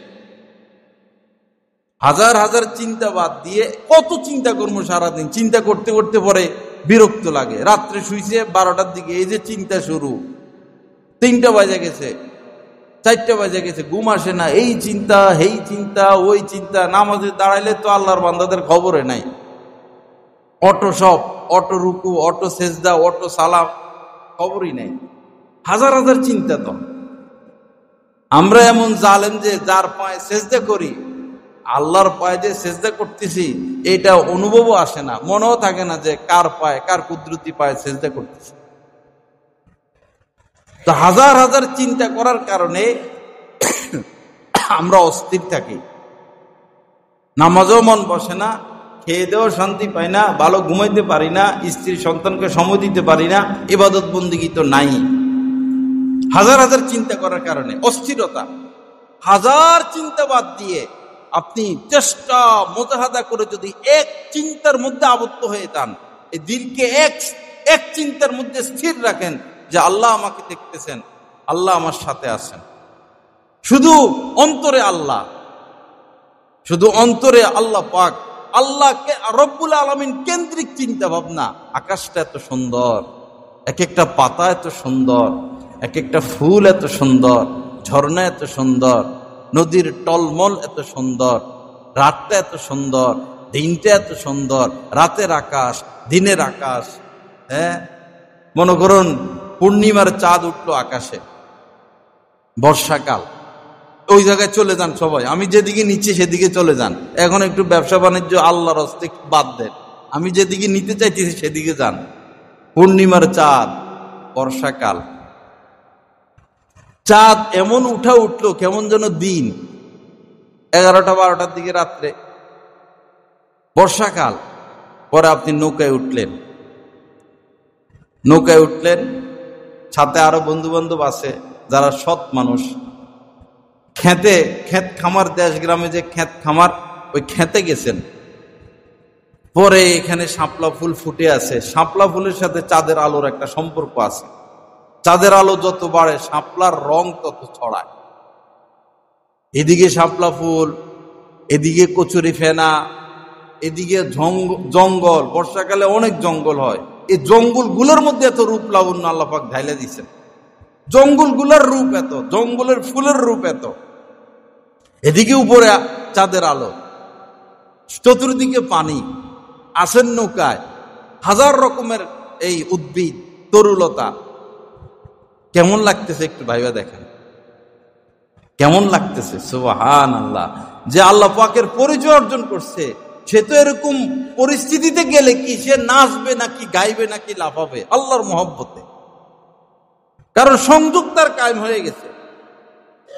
হাজার হাজার চিন্তা বাদ দিয়ে কত চিন্তা করবো সারাদিন, চিন্তা করতে করতে পরে বিরক্ত লাগে। রাত্রে শুইছে 12টার দিকে, এই যে চিন্তা শুরু, 3টা বাজে গেছে, 4টা বাজে গেছে, ঘুম আসে না, এই চিন্তা, ওই চিন্তা। নামাজে দাঁড়াইলে তো আল্লাহর বান্দাদের খবরে নাই, অটো রুকু, অটো সেজদা, অটো সালাম, খবরই নাই। হাজার হাজার চিন্তা। তো আমরা এমন জালেম যে যার পায়ে সেজদা করি, আল্লাহর পায়ে যে সেজদা করতেছি এটা অনুভবও আসে না, মনেও থাকে না যে কার পায়ে, কার কুদরতি পায়ে সেজদা করতেছি। তো হাজার হাজার চিন্তা করার কারণে আমরা অস্থির থাকি, নামাজও মন বসে না, খেয়ে দেওয়া শান্তি পাই না, ভালো ঘুমাইতে পারি না, স্ত্রী সন্তানকে সময় দিতে পারি না, ইবাদত বন্দেগী তো নাই। হাজার হাজার চিন্তা করার কারণে অস্থিরতা। হাজার চিন্তা বাদ দিয়ে আপনি চেষ্টা মুজাহাদা করে যদি এক চিন্তার মধ্যে আবদ্ধ হয়ে যান, এই দিলকে এক চিন্তার মধ্যে স্থির রাখেন যে আল্লাহ আমাকে দেখতেছেন, আল্লাহ আমার সাথে আছেন, শুধু অন্তরে আল্লাহ, শুধু অন্তরে আল্লাহ পাক, আল্লাহকে রব্বুল আলামিন কেন্দ্রিক চিন্তা ভাবনা। আকাশটা এত সুন্দর, এক একটা পাতা এত সুন্দর, এক একটা ফুল এত সুন্দর, ঝর্ণা এত সুন্দর, নদীর টলমল এত সুন্দর, রাতটা এত সুন্দর, দিনটা এত সুন্দর, রাতের আকাশ, দিনের আকাশ। হ্যাঁ, মনে করুন পূর্ণিমার চাঁদ উঠলো আকাশে, বর্ষাকাল, ওই জায়গায় চলে যান সবাই, আমি যেদিকে নিচ্ছি সেদিকে চলে যান। এখন একটু ব্যবসা বাণিজ্য আল্লাহর হস্তে বাদ দেন, আমি যেদিকে নিতে চাইতেছি সেদিকে যান। পূর্ণিমার চাঁদ, বর্ষাকাল, চাঁদ এমন উঠলো কেমন যেন দিন, 11টা 12টার দিকে রাত্রে। বর্ষাকাল, পরে আপনি নৌকায় উঠলেন, সাথে আরো বন্ধু বান্ধব আছে যারা সৎ মানুষ। ক্ষেত খামার, দেশ গ্রামে যে ক্ষেত খামার, ওই ক্ষেতে গেছেন। পরে এখানে শাপলা ফুল ফুটে আছে, শাপলা ফুলের সাথে চাঁদের আলোর একটা সম্পর্ক আছে। চাঁদের আলো যত বাড়ে শাপলার রং তত ছড়ায়। এদিকে শাপলা ফুল, এদিকে কচুরি ফেনা, এদিকে জঙ্গল, বর্ষাকালে অনেক জঙ্গল হয়। এই জঙ্গলগুলোর মধ্যে এত রূপ লাবণ্য আল্লাহ পাক ঢাইলা দিয়েছেন। জঙ্গলগুলোর রূপ এত, জঙ্গলের ফুলের রূপ এত। এদিকে উপরে চাঁদের আলো, চতুর্দিকে পানি, আসেন নৌকায়, হাজার রকমের এই উদ্ভিদ, তরুলতা। কেমন লাগতেছে একটু ভাইবা দেখেন, কেমন লাগতেছে। সুবহানাল্লাহ। যে আল্লাহ পাকের পরিচয় অর্জন করছে, সে তো এরকম পরিস্থিতিতে গেলে কি সে নাচবে নাকি গাইবে নাকি লাফাবে আল্লাহর মহব্বতে, কারণ সংযোগ তার কায়েম হয়ে গেছে।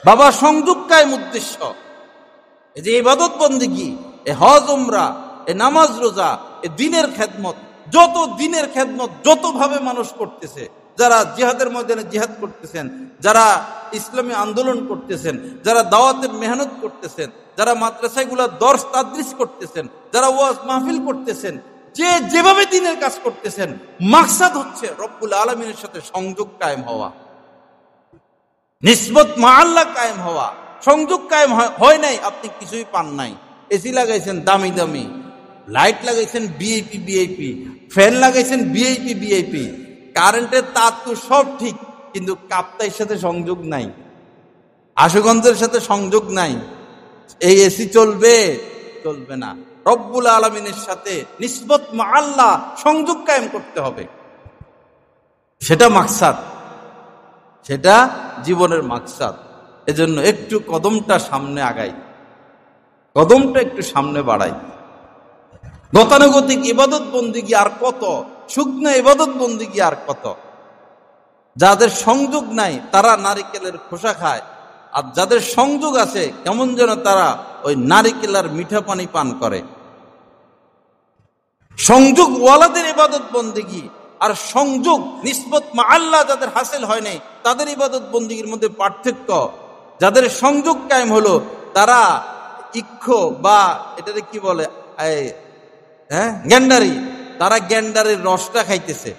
বাবা, সংযোগ কায়েম উদ্দেশ্য। এই যে ইবাদত বন্দেগী, এ হজ উমরা, এ নামাজ রোজা, এ দিনের খেদমত, যত দিনের খেদমত যতভাবে মানুষ করতেছে, যারা জিহাদের ময়দানে জিহাদ করতেছেন, যারা ইসলামী আন্দোলন করতেছেন, যারা দাওয়াতের মেহনত করতেছেন, যারা মাদ্রাসাগুলা দর্স তাদরিস করতেছেন, যারা ওয়াজ মাহফিল করতেছেন, যে যেভাবে দিনের কাজ করতেছেন, মাকসাদ হচ্ছে রব্বুল আলামিনের সাথে সংযোগ কায়েম হওয়া, নিসবত মা আল্লাহ কায়েম হওয়া। সংযোগ কায়েম হয় নাই, আপনি কিছুই পান নাই। এসি লাগাইছেন দামি দামি, লাইট লাগাইছেন ভিআইপি ভিআইপি, ফ্যান লাগাইছেন ভিআইপি ভিআইপি, কারেন্টের তার তো সব ঠিক, কিন্তু কাপ্তাইয়ের সাথে সংযোগ নাই, আশুগঞ্জের সাথে সংযোগ নাই। এই এসি চলবে? চলবে না। রব্বুল আলামিনের সাথে নিসবত মা আল্লাহ, সংযোগ কায়েম করতে হবে। সেটা মাকসাদ, সেটা জীবনের মাকসাদ। এজন্য একটু কদমটা সামনে আগাই, কদমটা একটু সামনে বাড়াই। গতানুগতিক ইবাদত বন্দেগী আর কত, শুকনো ইবাদত বন্দেগী আর কত। যাদের সংযোগ নাই তারা নারিকেলের খোসা খায়, আর যাদের সংযোগ আছে কেমন যেন তারা ওই নারিকেল আর মিঠা পানি পান করে। সংযোগ ওয়ালাদের ইবাদত বন্দেগী আর সংযোগ নিসবত মা আল্লাহ যাদের হাসিল হয় নাই তাদের ইবাদত বন্দেগীর মধ্যে পার্থক্য। যাদের সংযোগ কায়েম হলো তারা ইক্ষো বা এটাকে কি বলে, গ্যান্ডারি, তারা গ্যান্ডারির রসটা খাইতেছে।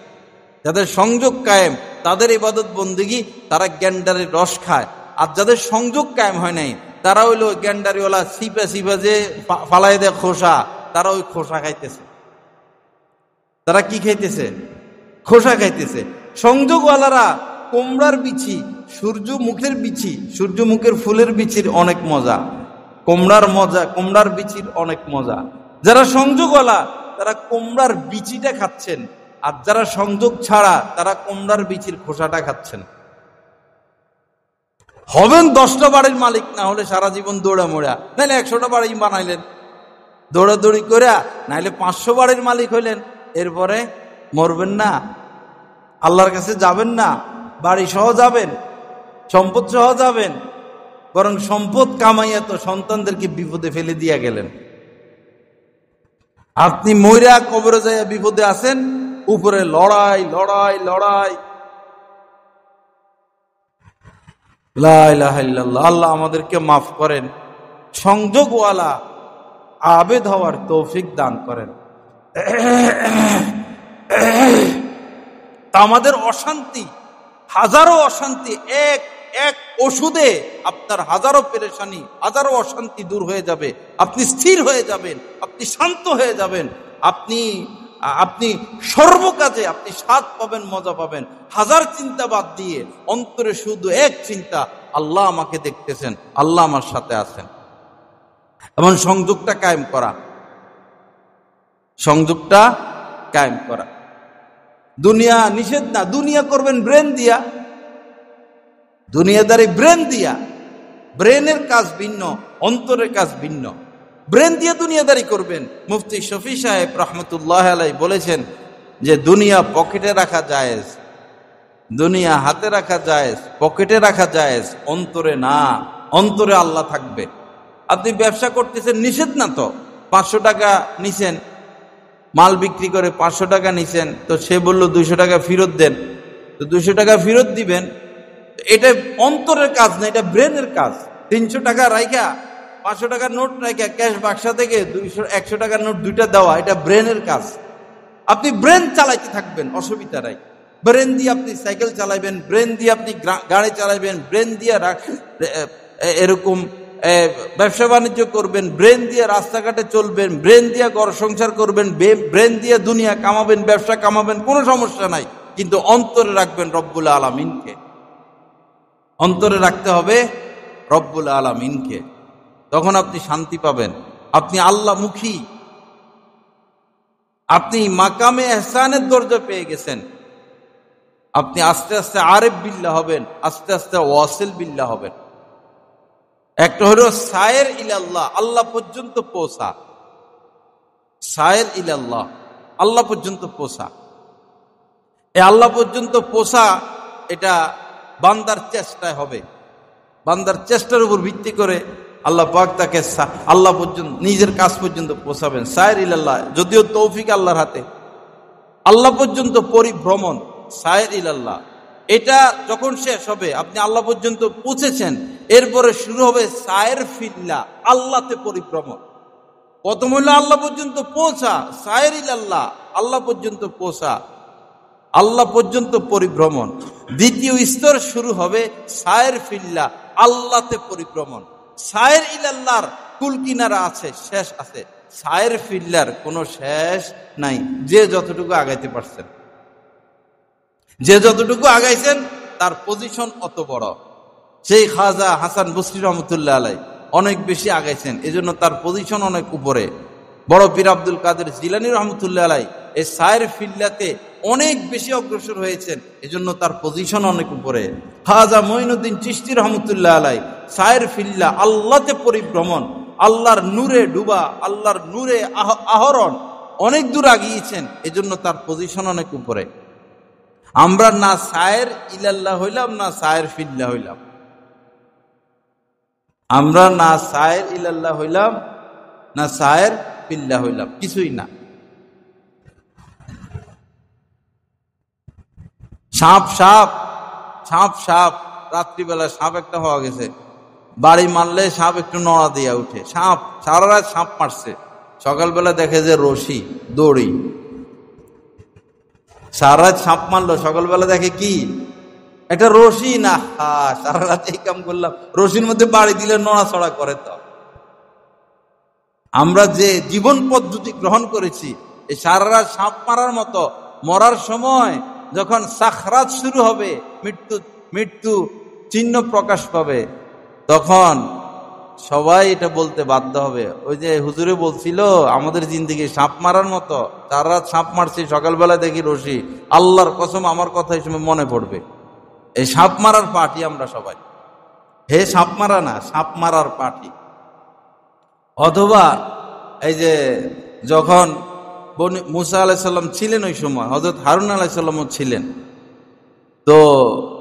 যাদের সংযোগ কায়েম তাদের ইবাদত বন্দেগী, তারা গ্যান্ডারির রস খায়। আর যাদের সংযোগ কায়েম হয় নাই তারা হইলো গ্যান্ডারিওয়ালা সিপা সিপা যে ফালাই দেয় খোসা, তারা ওই খোসা খাইতেছে। তারা কি খাইতেছে? খোসা খাইতেছে। সংযোগওয়ালারা কুমড়ার বিচি, সূর্যমুখের বিচি, সূর্যমুখের ফুলের বিচির অনেক মজা, কুমড়ার বিচির অনেক মজা। যারা সংযোগওয়ালা তারা কুমড়ার বিচিটা খাচ্ছেন, আর যারা সংযোগ ছাড়া তারা কুমড়ার বিচির খোসাটা খাচ্ছেন। হবেন 10টা বাড়ির মালিক, না হলে সারা জীবন দৌড়া মোড়া, নাইলে 100টা বাড়ি বানাইলেন দৌড়াদৌড়ি করে, নাইলে 500 বাড়ির মালিক হইলেন। এরপরে মরবেন না, আল্লাহর কাছে যাবেন না, বাড়ি সহ যাবেন, সম্পদ সহ যাবেন, বরং সম্পদ কামাইয়া তো সন্তানদেরকে বিপদে ফেলে দিয়া গেলেন। আপনি মইরা কবরে যাইয়া বিপদে আছেন, উপরে লড়াই লড়াই লড়াই। লা ইলাহা ইল্লাল্লাহ। আল্লাহ আমাদেরকে মাফ করেন, সংযোগওয়ালা আবেদ হওয়ার তৌফিক দান করেন। আমাদের অশান্তি, হাজারো অশান্তি এক এক ওষুধে আপনার হাজারো পেরেশানি, হাজারো অশান্তি দূর হয়ে যাবে। আপনি স্থির হয়ে যাবেন, আপনি শান্ত হয়ে যাবেন, আপনি সর্বকাজে আপনি স্বাদ পাবেন, মজা পাবেন। হাজার চিন্তা বাদ দিয়ে অন্তরে শুধু এক চিন্তা, আল্লাহ আমাকে দেখতেছেন, আল্লাহ আমার সাথে আছেন। এমন সংযোগটা কায়েম করা, সংযোগটা কায়েম করা। দুনিয়া নিষেধ না, দুনিয়া করবেন ব্রেন দিয়া, দুনিয়াদারি ব্রেন দিয়া। ব্রেনের কাজ ভিন্ন, অন্তরের কাজ ভিন্ন। ব্রেন দিয়ে দুনিয়াদারি করবেন। মুফতি শফি সাহেব রহমতুল্লাহ আলাই বলেছেন যে দুনিয়া পকেটে রাখা জায়েজ, দুনিয়া হাতে রাখা জায়েজ, পকেটে রাখা জায়েজ, অন্তরে না। অন্তরে আল্লাহ থাকবে। আপনি ব্যবসা করতেছেন, নিষেধ না তো। 500 টাকা নিছেন, মাল বিক্রি করে 500 টাকা নিছেন, তো সে বলল 200 টাকা ফেরত দেন, তো 200 টাকা ফেরত দিবেন। এটা অন্তরের কাজ না, এটা ব্রেনের কাজ। 300 টাকা রাইখা 500 টাকার নোট রাইখা ক্যাশ বাক্সা থেকে 100 টাকার নোট 2টা দেওয়া, এটা ব্রেনের কাজ। আপনি ব্রেন চালাইতে থাকবেন, অসুবিধা নাই। ব্রেন দিয়ে আপনি সাইকেল চালাইবেন, ব্রেন দিয়ে আপনি গাড়ি চালাইবেন, ব্রেন দিয়ে এরকম ব্যবসা বাণিজ্য করবেন, ব্রেন দিয়ে রাস্তাঘাটে চলবেন, ব্রেন দিয়ে ঘর সংসার করবেন, ব্রেন দিয়ে দুনিয়া কামাবেন, ব্যবসা কামাবেন, কোনো সমস্যা নাই। কিন্তু অন্তরে রাখবেন রব্বুল আলামিনকে, অন্তরে রাখতে হবে রব্বুল আলামিনকে। তখন আপনি শান্তি পাবেন। আপনি আল্লাহমুখী, আপনি মাকামে ইহসানের দরজা পেয়ে গেছেন। আপনি আস্তে আস্তে আরেফ বিল্লাহ হবেন, আস্তে আস্তে ওয়াসিল বিল্লাহ হবেন। একটা হলো সায়ের ইলাল্লাহ, আল্লাহ পর্যন্ত পৌঁছা। সায়ের ইলাল্লাহ, আল্লাহ পর্যন্ত পৌঁছা। এই আল্লাহ পর্যন্ত পৌঁছা এটা বান্দার চেষ্টায় হবে। বান্দার চেষ্টার উপর ভিত্তি করে আল্লাহ পাক তাকে আল্লাহ পর্যন্ত, নিজের কাজ পর্যন্ত পৌঁছাবেন। সায়ের ইলাল্লাহ, যদিও তৌফিক আল্লাহর হাতে। আল্লাহ পর্যন্ত পরিভ্রমণ, সায়ের ইলাল্লাহ, এটা যখন শেষ হবে, আপনি আল্লাহ পর্যন্ত পৌঁছেছেন, এরপরে শুরু হবে সায়ের ফিল্লাহ, আল্লাহতে পরিভ্রমণ। প্রথম হইল আল্লাহ পর্যন্ত পৌঁছা, সায়ের ইলাল্লাহ, আল্লাহ পর্যন্ত পৌঁছা, আল্লাহ পর্যন্ত পরিভ্রমণ। দ্বিতীয় স্তর শুরু হবে সায়ের ফিল্লাহ, আল্লাহতে পরিভ্রমণ। সায়ের ইলাল্লাহর কুল কিনারা আছে, শেষ আছে। সায়ের ফিল্লার কোনো শেষ নাই। যে যতটুকু আগাইতে পারছেন, যে যতটুকু আগাইছেন, তার পজিশন অত বড়। সেই খাজা হাসান বসরি রহমতুল্লাহ আলাই অনেক বেশি আগাইছেন, এজন্য তার পজিশন অনেক উপরে। বড় পীর আব্দুল কাদের জিলানী রহমতুল্লাহ আলাই এই সায়ের ফিল্লাতে অনেক বেশি অগ্রসর হয়েছেন, এজন্য তার পজিশন অনেক উপরে। খাজা মঈনুদ্দিন চিশতি রহমতুল্লাহ আলাই সায়ের ফিল্লা, আল্লাহতে পরিভ্রমণ, আল্লাহর নূরে ডুবা, আল্লাহর নূরে আহরণ, অনেক দূর আগিয়েছেন, এজন্য তার পজিশন অনেক উপরে। আমরা না সায়ের ইলাল্লাহ হইলাম, না সায়ের ফিল্লাহ হইলাম। আমরা না সায়ের ইলাল্লাহ হইলাম, না সায়ের ফিল্লাহ হইলাম, কিছুই না। সাপ সাপ সাপ সাপ, রাত্রিবেলা সাপ একটা হওয়া গেছে, বাড়ি মারলে সাপ একটু নড়া দিয়া উঠে। সাপ সারা রাত সাপ মারছে, সকালবেলা দেখে যে রশি, দড়ি। সারা রাত সাপ মারলো, সকালবেলা দেখে কি একটা রশি। না, সারা রাত এই কাম করলাম, রশির মধ্যে বাড়ি দিলে নড়াচড়া করে। তো আমরা যে জীবন পদ্ধতি গ্রহণ করেছি, এই সারা রাত সাপ মারার মতো, মরার সময় যখন সাখরাত শুরু হবে, মৃত্যু চিহ্ন প্রকাশ পাবে, তখন সবাই এটা বলতে বাধ্য হবে, ওই যে হুজুরে বলছিল আমাদের জিন্দেগি সাপ মারার মতো, সারা রাত সাপ মারছি, সকালবেলা দেখি রশি। আল্লাহর কসম, আমার কথা এই সময় মনে পড়বে। এই সাপ মারার পার্টি আমরা সবাই। হে সাপ মারা না, সাপ মারার পার্টি। অথবা এই যে যখন মুসা আলাইসাল্লাম ছিলেন, ওই সময় হযরত হারুন আলাইসাল্লামও ছিলেন, তো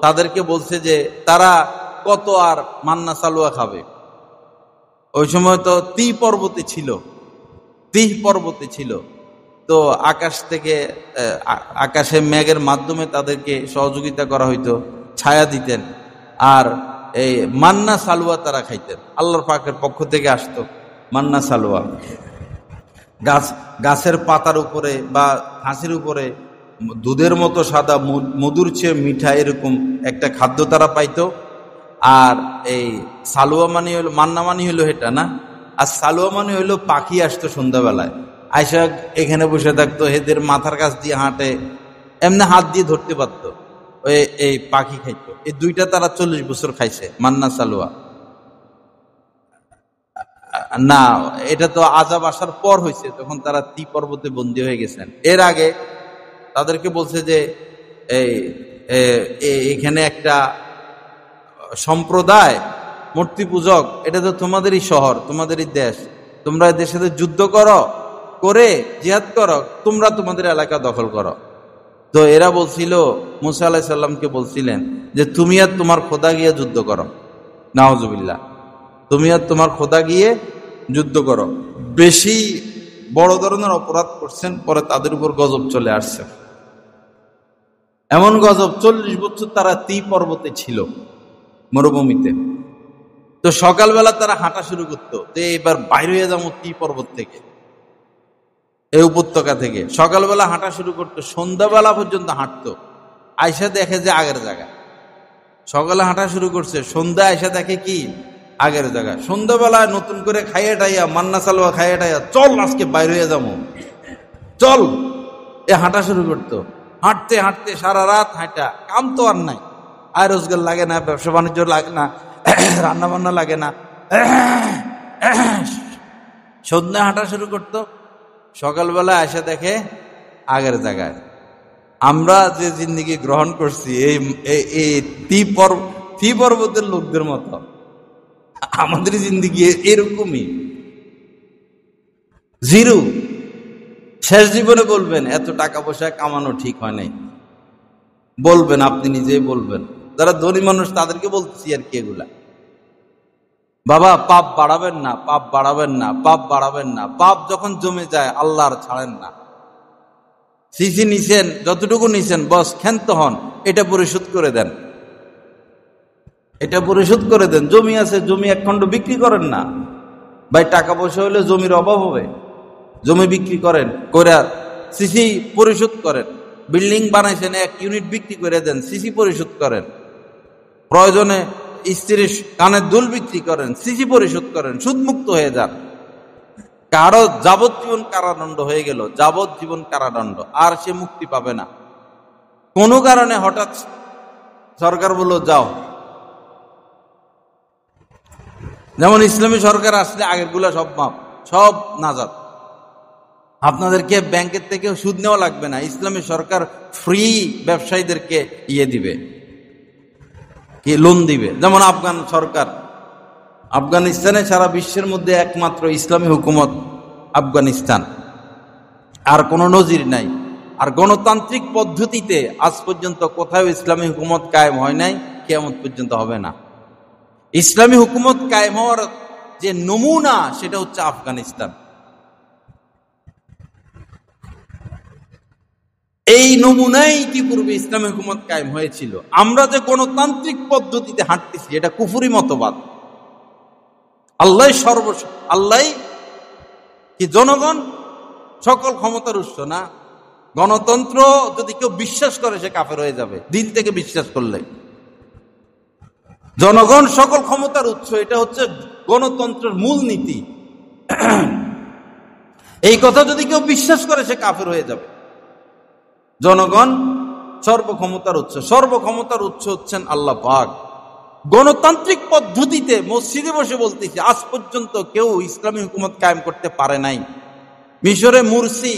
তাদেরকে বলছে যে তারা কত আর মান্না সালুয়া খাবে। ওই সময় তো তিহ পর্বতে ছিল। তো আকাশ থেকে, আকাশে মেঘের মাধ্যমে তাদেরকে সহযোগিতা করা হইতো, ছায়া দিতেন, আর এই মান্না সালুয়া তারা খাইতেন। আল্লাহর পাকের পক্ষ থেকে আসতো মান্না সালুয়া। গাছের পাতার উপরে বা ঘাসের উপরে দুধের মতো সাদা, মধুর চেয়ে মিঠা, এরকম একটা খাদ্য তারা পাইতো। আর এই সালুয়া মানে হলো, মান্না মানে হলো এটা না, আর সালুয়া মানে হলো পাখি আসতো সন্ধ্যাবেলায়, আয়সা এখানে বসে থাকতো, এদের মাথার কাছ দিয়ে হাঁটে, এমনি হাত দিয়ে ধরতে পারতো, এই পাখি খাইতো। এই দুইটা তারা 40 বছর খাইছে, মান্না সালুয়া। না, এটা তো আযাব আসার পর হয়েছে, তখন তারা তি পর্বতে বন্দী হয়ে গেছেন। এর আগে তাদেরকে বলছে যে এখানে একটা সম্প্রদায় মূর্তি পূজক, এটা তো তোমাদেরই শহর, তোমাদেরই দেশ, তোমরা এদের সাথে যুদ্ধ করে জিহাদ করো, তোমরা তোমাদের এলাকা দখল করো। তো এরা বলছিল, মুসা আলাইহিস সালামকে বলছিলেন যে তুমি আর তোমার খোদা গিয়ে যুদ্ধ করো, নাউজুবিল্লাহ, তুমি আর তোমার খোদা গিয়ে যুদ্ধ করো। বেশি বড় ধরনের অপরাধ করছেন, পরে তাদের উপর গজব চলে আসছে। এমন গজব, 40 বছর তারা তি পর্বতে ছিল, মরুভূমিতে। তো সকালবেলা তারা হাঁটা শুরু করতো, যে এবার বাইরে হয়ে যাবো তি পর্বত থেকে, এই উপত্যকা থেকে। সকালবেলা হাঁটা শুরু করতো, সন্ধ্যাবেলা পর্যন্ত হাঁটতো, আয়সা দেখে যে আগের জায়গা। সকালে হাঁটা শুরু করছে, সন্ধ্যা আয়সা দেখে কি আগের জায়গা। সন্ধ্যাবেলায় নতুন করে খাইয়ে টাইয়া, মান্না সালুয়া খাইয়ে টাইয়া, চল আজকে বাইরে হয়ে যাবো, চল, এ হাঁটা শুরু করতো। হাঁটতে হাঁটতে সারা রাত হাঁটা, কাম তো আর নাই, আয় রোজগার লাগে না, ব্যবসা বাণিজ্য লাগে না, রান্না বান্না লাগে না, সন্ধ্যা হাঁটা শুরু করতো, সকালবেলা এসে দেখে আগের জায়গায়। আমরা যে জিন্দেগি গ্রহণ করছি এই তি পর্বতের লোকদের মতো, আমাদের জিন্দেগি এরকমই জিরো। শেষ জীবনে বলবেন এত টাকা পয়সা কামানো ঠিক হয় নাই, বলবেন, আপনি নিজেই বলবেন। যারা ধনী মানুষ তাদেরকে বলতেছি আর কি, এগুলা বাবা পাপ বাড়াবেন না, পাপ বাড়াবেন না, পাপ বাড়াবেন না। পাপ যখন জমে যায় আল্লাহ আর ছাড়েন না। সিসি নিছেন, যতটুকু নিছেন বস ক্ষান্ত হন, এটা পরিশোধ করে দেন, এটা পরিশোধ করে দেন। জমি আছে, জমি এক খণ্ড বিক্রি করেন না ভাই, টাকা পয়সা হলে জমির অভাব হবে, জমি বিক্রি করেন, করে সিসি পরিশোধ করেন। বিল্ডিং বানাইছেন, 1 ইউনিট বিক্রি করে দেন, সিসি পরিশোধ করেন। প্রয়োজনে স্ত্রীর কানের দুল বিক্রি করেন, সিসি পরিশোধ করেন, সুদমুক্ত হয়ে যান। কারো যাবজ্জীবন কারাদণ্ড হয়ে গেল, যাবজ্জীবন কারাদণ্ড, আর সে মুক্তি পাবে না। কোনো কারণে হঠাৎ সরকার বলল যাও, যেমন ইসলামী সরকার আসলে আগের গুলা সব মাপ, সব নাজাত। আপনাদেরকে ব্যাংকের থেকে সুদ নেওয়া লাগবে না, ইসলামী সরকার ফ্রি ব্যবসায়ীদেরকে দিবে, কি লোন দিবে। যেমন আফগান সরকার, আফগানিস্তানে সারা বিশ্বের মধ্যে একমাত্র ইসলামী হুকুমত আফগানিস্তান, আর কোনো নজির নাই। আর গণতান্ত্রিক পদ্ধতিতে আজ পর্যন্ত কোথাও ইসলামী হুকুমত কায়েম হয় নাই, কিয়ামত পর্যন্ত হবে না। ইসলামী হুকুমত কায়েম হওয়ার যে নমুনা সেটা হচ্ছে আফগানিস্তান। এই নমুনাই ইতিপূর্বে ইসলামী হুকুমত কায়েম হয়েছিল। আমরা যে গণতান্ত্রিক পদ্ধতিতে হাঁটতেছি এটা কুফরি মতবাদ। আল্লাহ কি জনগণ সকল ক্ষমতার উৎস না? গণতন্ত্র যদি কেউ বিশ্বাস করে সে কাফের হয়ে যাবে দিন থেকে বিশ্বাস করলে। জনগণ সকল ক্ষমতার উৎস, এটা হচ্ছে গণতন্ত্রের মূল নীতি। এই কথা যদি কেউ বিশ্বাস করে সে কাফের হয়ে যাবে। জনগণ সর্বক্ষমতার উৎস, সর্বক্ষমতার উৎস হচ্ছেন আল্লাহ পাক। গণতান্ত্রিক পদ্ধতিতে মসজিদে বসে বলতেছি, আজ পর্যন্ত কেউ ইসলামী হুকুমত কায়েম করতে পারে নাই। মিশরে মুরসি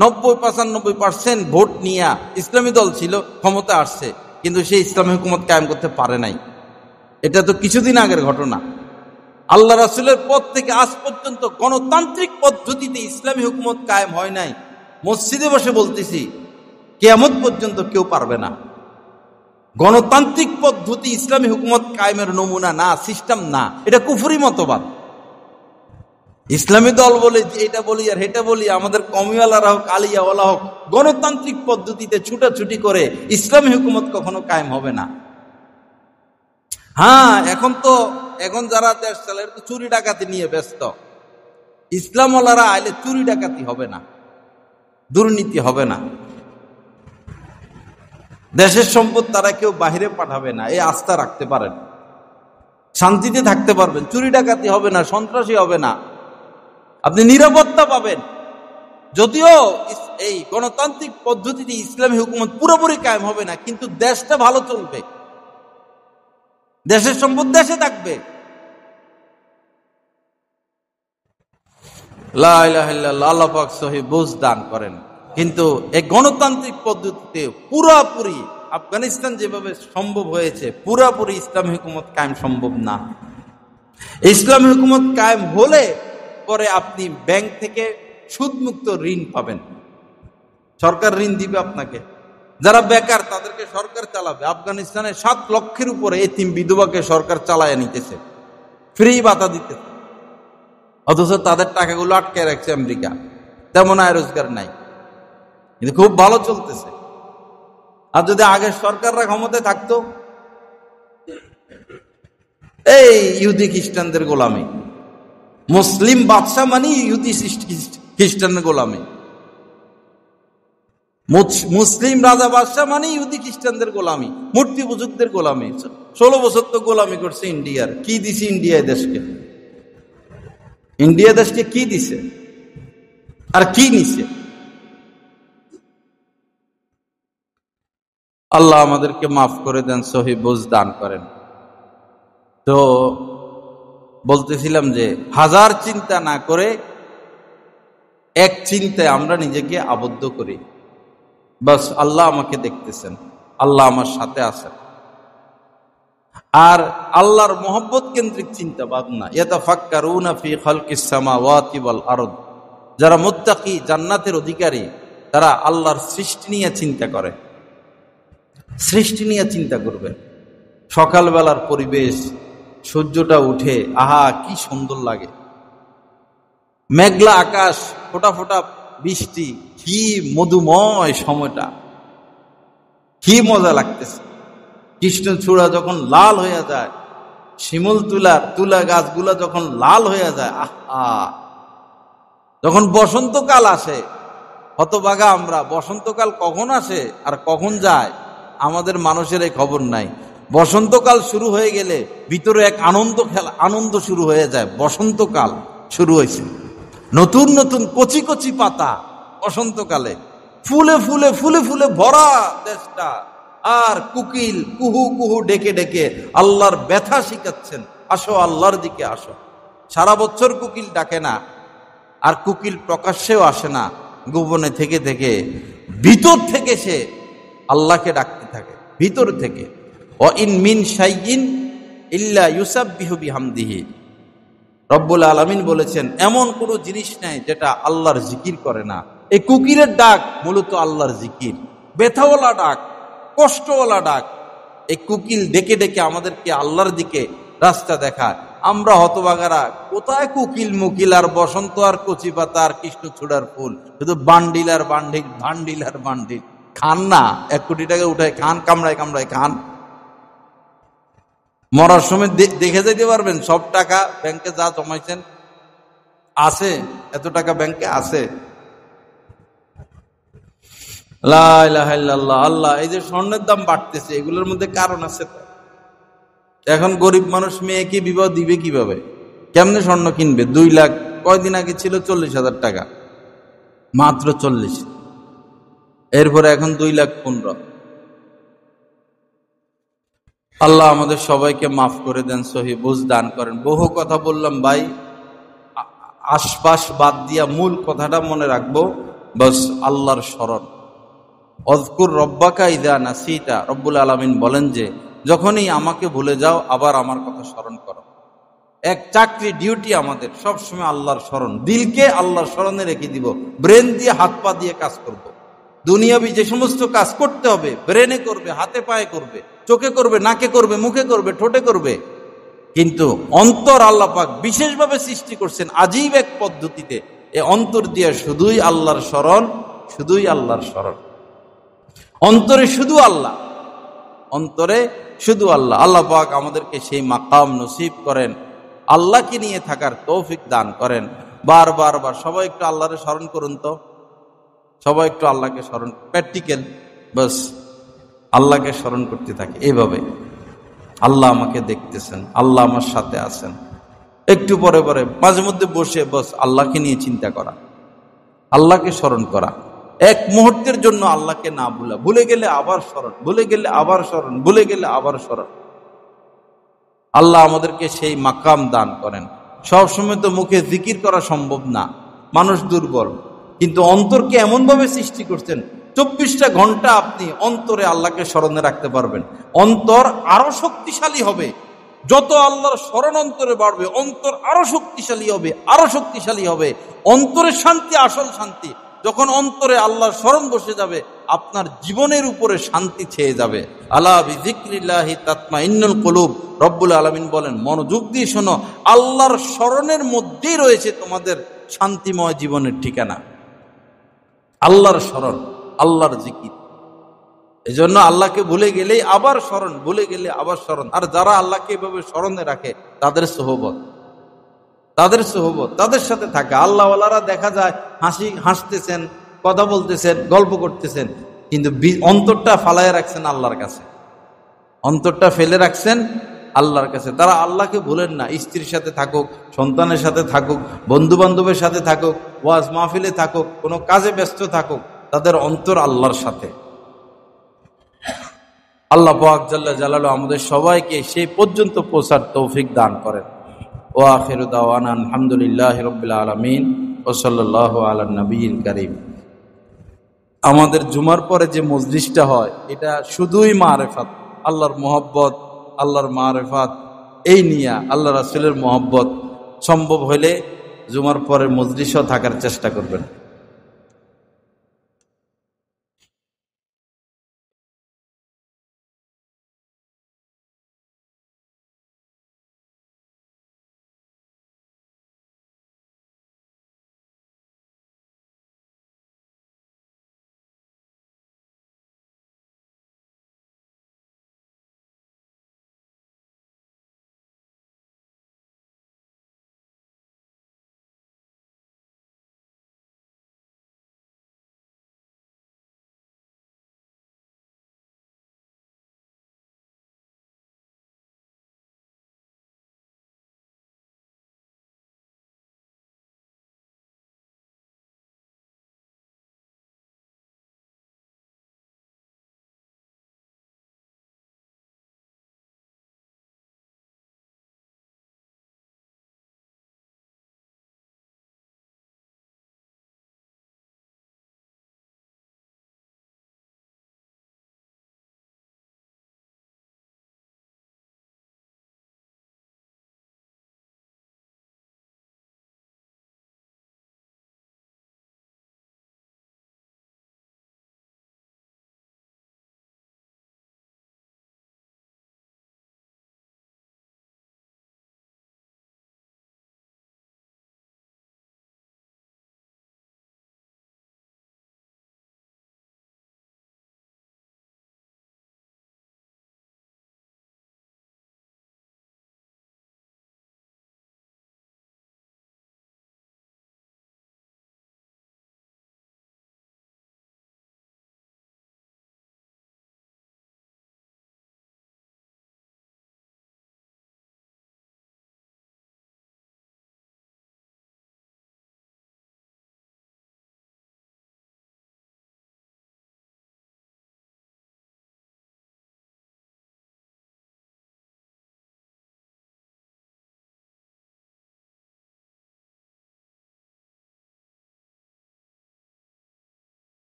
90-95% ভোট নিয়ে ইসলামী দল ছিল, ক্ষমতা আসছে, কিন্তু সে ইসলামী হুকুমত কায়েম করতে পারে নাই। এটা তো কিছুদিন আগের ঘটনা। আল্লাহ রাসূলের পর থেকে আজ পর্যন্ত গণতান্ত্রিক পদ্ধতিতে ইসলামী হুকুমত কায়েম হয় নাই। মসজিদে বসে বলতেছি, কিয়ামত পর্যন্ত কেউ পারবে না। গণতান্ত্রিক পদ্ধতি ইসলামী হুকুমত কায়েমের নমুনা না, সিস্টেম না, এটা কুফরি মতবাদ। ইসলামী দল বলে এটা বলি আর এটা বলি, আমাদের কমিওয়ালারা হোক আলিয়াওয়ালা হোক, গণতান্ত্রিক পদ্ধতিতে ছুটাছুটি করে ইসলামী হুকুমত কখনো কায়েম হবে না। হ্যাঁ, এখন যারা দেশ চালায় তো চুরি ডাকাতি নিয়ে ব্যস্ত। ইসলামওয়ালারা আইলে চুরি ডাকাতি হবে না, দুর্নীতি হবে না, দেশের সম্পদ তারা কেউ বাহিরে পাঠাবে না, এই আস্থা রাখতে পারেন। শান্তিতে থাকতে পারবেন, চুরি ডাকাতি হবে না, সন্ত্রাসী হবে না, আপনি নিরাপত্তা পাবেন। যদিও এই গণতান্ত্রিক পদ্ধতিতে ইসলামী হুকুমত পুরোপুরি কায়েম হবে না, কিন্তু দেশটা ভালো চলবে, দেশের সম্পদ দেশে থাকবে। লা ইলাহা ইল্লাল্লাহ, আল্লাহ পাক সহিহ বুঝ দান করেন। কিন্তু এই গণতান্ত্রিক পদ্ধতিতে পুরোপুরি আফগানিস্তান যেভাবে সম্ভব হয়েছে, পুরোপুরি ইসলামী হুকুমত কায়েম সম্ভব না। ইসলামী হুকুমত কায়েম হলে পরে আপনি ব্যাংক থেকে সুদমুক্ত ঋণ পাবেন, সরকার ঋণ দিবে আপনাকে। যারা বেকার তাদেরকে সরকার চালাবে। আফগানিস্তানে 7 লক্ষের উপরে এতিম বিধবাকে সরকার চালায় নিতেছে, ফ্রি ভাতা দিতেছে, অথচ তাদের টাকাগুলো আটকে রাখছে আমেরিকা। তেমন আয় রোজগার নাই, কিন্তু খুব ভালো চলতেছে। আর যদি আগের সরকাররা ক্ষমতায় থাকতো, এই ইহুদি খ্রিস্টানদের গোলামি, মুসলিম বাদশা মানে ইহুদি খ্রিস্টানের গোলামি, মুসলিম রাজা বাদশা মানে ইহুদি খ্রিস্টানদের গোলামি, মূর্তি পূজকদের গোলামি। 16 বছর তো গোলামি করছে ইন্ডিয়ার। কি দিছে ইন্ডিয়া দেশকে? ইন্ডিয়া দেশকে কি দিছে আর কি নিছে? আল্লাহ আমাদেরকে মাফ করে দেন, সহিহ বুঝ দান করেন। তো বলতেছিলাম যে হাজার চিন্তা না করে এক চিন্তায় আমরা নিজেকে আবদ্ধ করি, বাস আল্লাহ আমাকে দেখতেছেন, আল্লাহ আমার সাথে আছেন। আর আল্লাহর মহব্বত কেন্দ্রিক চিন্তা ভাবনা, ইয়াতাফাক্কারুনা ফি খালকিস সামাওয়াতি ওয়াল আরদ, যারা মুত্তাকি জান্নাতের অধিকারী তারা আল্লাহর সৃষ্টি নিয়ে চিন্তা করে, সৃষ্টি নিয়ে চিন্তা করবে। সকালবেলার পরিবেশ, সূর্যটা উঠে, আহা কি সুন্দর লাগে, মেঘলা আকাশ, ফোঁটা ফোঁটা বৃষ্টি, কি মধুময় সময়টা, কি মজা লাগতেছে। কৃষ্ণচূড়া যখন লাল হয়ে যায়, শিমুল তুলা গাছগুলা যখন লাল হয়ে যায়, আহা। যখন বসন্তকাল আসে, হতভাগা আমরা, বসন্তকাল কখন আসে আর কখন যায় আমাদের মানুষের এই খবর নাই। বসন্তকাল শুরু হয়ে গেলে ভিতরে এক আনন্দ শুরু হয়ে যায়। বসন্তকাল শুরু হয়েছে, নতুন নতুন কচি কচি পাতা, বসন্তকালে ফুলে ফুলে ফুলে ফুলে ভরা দেশটা। আর কুকিল কুহু কুহু ডেকে ডেকে আল্লাহর ব্যথা শিখাচ্ছেন, আসো আল্লাহর দিকে আসো। সারা বছর কুকিল ডাকে না, আর কুকিল প্রকাশ্যেও আসে না, গোপনে থেকে থেকে ভিতর থেকে সে আল্লাহকে ডাকতে থাকে, ভিতর থেকে। ও ইন মিন শাইইন ইল্লা ইউসাব্বিহু বিহামদিহি, রব্বুল আলামিন বলেছেন এমন কোনো জিনিস নাই যেটা আল্লাহর জিকির করে না। এই কুকিলের ডাক মূলত আল্লাহর জিকির, ব্যথাওয়ালা ডাক, কষ্টওয়ালা ডাক। এই কুকিল ডেকে ডেকে আমাদেরকে আল্লাহর দিকে রাস্তা দেখায়। আমরা হতভাগারা কোথায় কুকিল মুকিল আর বসন্ত আর কচি পাতা আর কৃষ্ণচূড়ার ফুল, শুধু বান্ডিল আর বান্ডিল, বান্ডিল আর বান্ডিল। খান না, 1 কোটি টাকা উঠায় খান, কামড়ায় কামড়ায় খান। মরার সময় দেখে যেতে পারবেন সব টাকা ব্যাংকে যা জমাইছেন আছে, এত টাকা ব্যাংকে আছে। লা ইলাহা ইল্লাল্লাহ। আল্লাহ, এই যে স্বর্ণের দাম বাড়তেছে, এগুলোর মধ্যে কারণ আছে তো। এখন গরিব মানুষ মেয়েকে বিবাহ দিবে কিভাবে, কেমনে স্বর্ণ কিনবে? 2 লাখ, কয়দিন আগে ছিল 40,000 টাকা, মাত্র 40, এরপরে এখন 2,15,000। আল্লাহ আমাদের সবাইকে মাফ করে দেন, সহি বুঝ দান করেন। বহু কথা বললাম ভাই, আশপাশ বাদ দিয়া মূল কথাটা মনে রাখবো, বাস আল্লাহর স্মরণ। অযকুর রব্বাকা ইযা নাসিতা, রব্বুল আলামিন বলেন যে যখনই আমাকে ভুলে যাও আবার আমার কথা স্মরণ করো। এক চাকরি ডিউটি আমাদের সবসময় আল্লাহর স্মরণ, দিলকে আল্লাহর স্মরণে রেখে দিব। ব্রেন দিয়ে হাত পা দিয়ে কাজ করব। দুনিয়াবি যে সমস্ত কাজ করতে হবে ব্রেনে করবে, হাতে পায়ে করবে, চোখে করবে, নাকে করবে, মুখে করবে, ঠোঁটে করবে। কিন্তু অন্তর আল্লাহ পাক বিশেষভাবে সৃষ্টি করছেন আজীব এক পদ্ধতিতে। এই অন্তর দিয়ে শুধুই আল্লাহর স্মরণ, শুধুই আল্লাহর স্মরণ। অন্তরে শুধু আল্লাহ, অন্তরে শুধু আল্লাহ। আল্লাহ পাক আমাদেরকে সেই মাকাম নসিব করেন, আল্লাহকে নিয়ে থাকার তৌফিক দান করেন। বারবার সবাই একটু আল্লাহরে স্মরণ করুন তো, সবাই একটু আল্লাহকে স্মরণ, প্র্যাকটিক্যাল, বাস আল্লাহকে স্মরণ করতে থাকে এইভাবে। আল্লাহ আমাকে দেখতেছেন, আল্লাহ আমার সাথে আছেন। একটু পরে পরে মাঝে মধ্যে বসে বাস আল্লাহকে নিয়ে চিন্তা করা, আল্লাহকে স্মরণ করা। এক মুহূর্তের জন্য আল্লাহকে না ভুলা, ভুলে গেলে আবার স্মরণ, ভুলে গেলে আবার স্মরণ, ভুলে গেলে আবার স্মরণ। আল্লাহ আমাদেরকে সেই মাকাম দান করেন। সবসময় তো মুখে জিকির করা সম্ভব না, মানুষ দুর্বল, কিন্তু অন্তরকে এমন ভাবে সৃষ্টি করছেন 24টা ঘন্টা আপনি অন্তরে আল্লাহকে স্মরণে রাখতে পারবেন। অন্তর আরো শক্তিশালী হবে, যত আল্লাহর স্মরণ অন্তরে বাড়বে অন্তর আরো শক্তিশালী হবে, আরো শক্তিশালী হবে। অন্তরের শান্তি আসল শান্তি। যখন অন্তরে আল্লাহর স্মরণ বসে যাবে আপনার জীবনের উপরে শান্তি ছেয়ে যাবে। আলা বিযিকরিল্লাহি তাতমাইন্নুল কুলুব, রব্বুল আলামিন বলেন মনোযোগ দিয়ে শোনো, আল্লাহর স্মরণের মধ্যেই রয়েছে তোমাদের শান্তিময় জীবনের ঠিকানা। আল্লাহর স্মরণ, আল্লাহর জিকির। এজন্য আল্লাহকে ভুলে গেলেই আবার স্মরণ, ভুলে গেলে আবার স্মরণ। আর যারা আল্লাহকে এভাবে স্মরণে রাখে তাদের সোহবত, তাদের সোহবত, তাদের সাথে থাকে। আল্লাহওয়ালারা দেখা যায় হাসতেছেন, কথা বলতেছেন, গল্প করতেছেন, কিন্তু অন্তরটা ফালায় রাখছেন আল্লাহর কাছে, অন্তরটা ফেলে রাখছেন আল্লাহর কাছে। তারা আল্লাহকে ভুলেন না। স্ত্রীর সাথে থাকুক, সন্তানের সাথে থাকুক, বন্ধু বান্ধবের সাথে থাকুক, ওয়াজ মাহফিলে থাকুক, কোনো কাজে ব্যস্ত থাকুক, তাদের অন্তর আল্লাহর সাথে। আল্লাহ পাক জাল্লা জালালু আমাদের সবাইকে সেই পর্যন্ত পৌঁছার তৌফিক দান করেন। ওয়া আখিরু দাওয়ানা আলহামদুলিল্লাহি রাব্বিল আলামিন ওয়া সাল্লাল্লাহু আলা নবিয়িল কারীম। আমাদের জুমার পরে যে মজলিসটা হয় এটা শুধুই মারেফাত, আল্লাহর মহব্বত, আল্লাহর মারেফাত, এই নিয়ে আল্লাহ রাসূলের মহব্বত। সম্ভব হলে জুমার পরে মজলিসও থাকার চেষ্টা করবেন।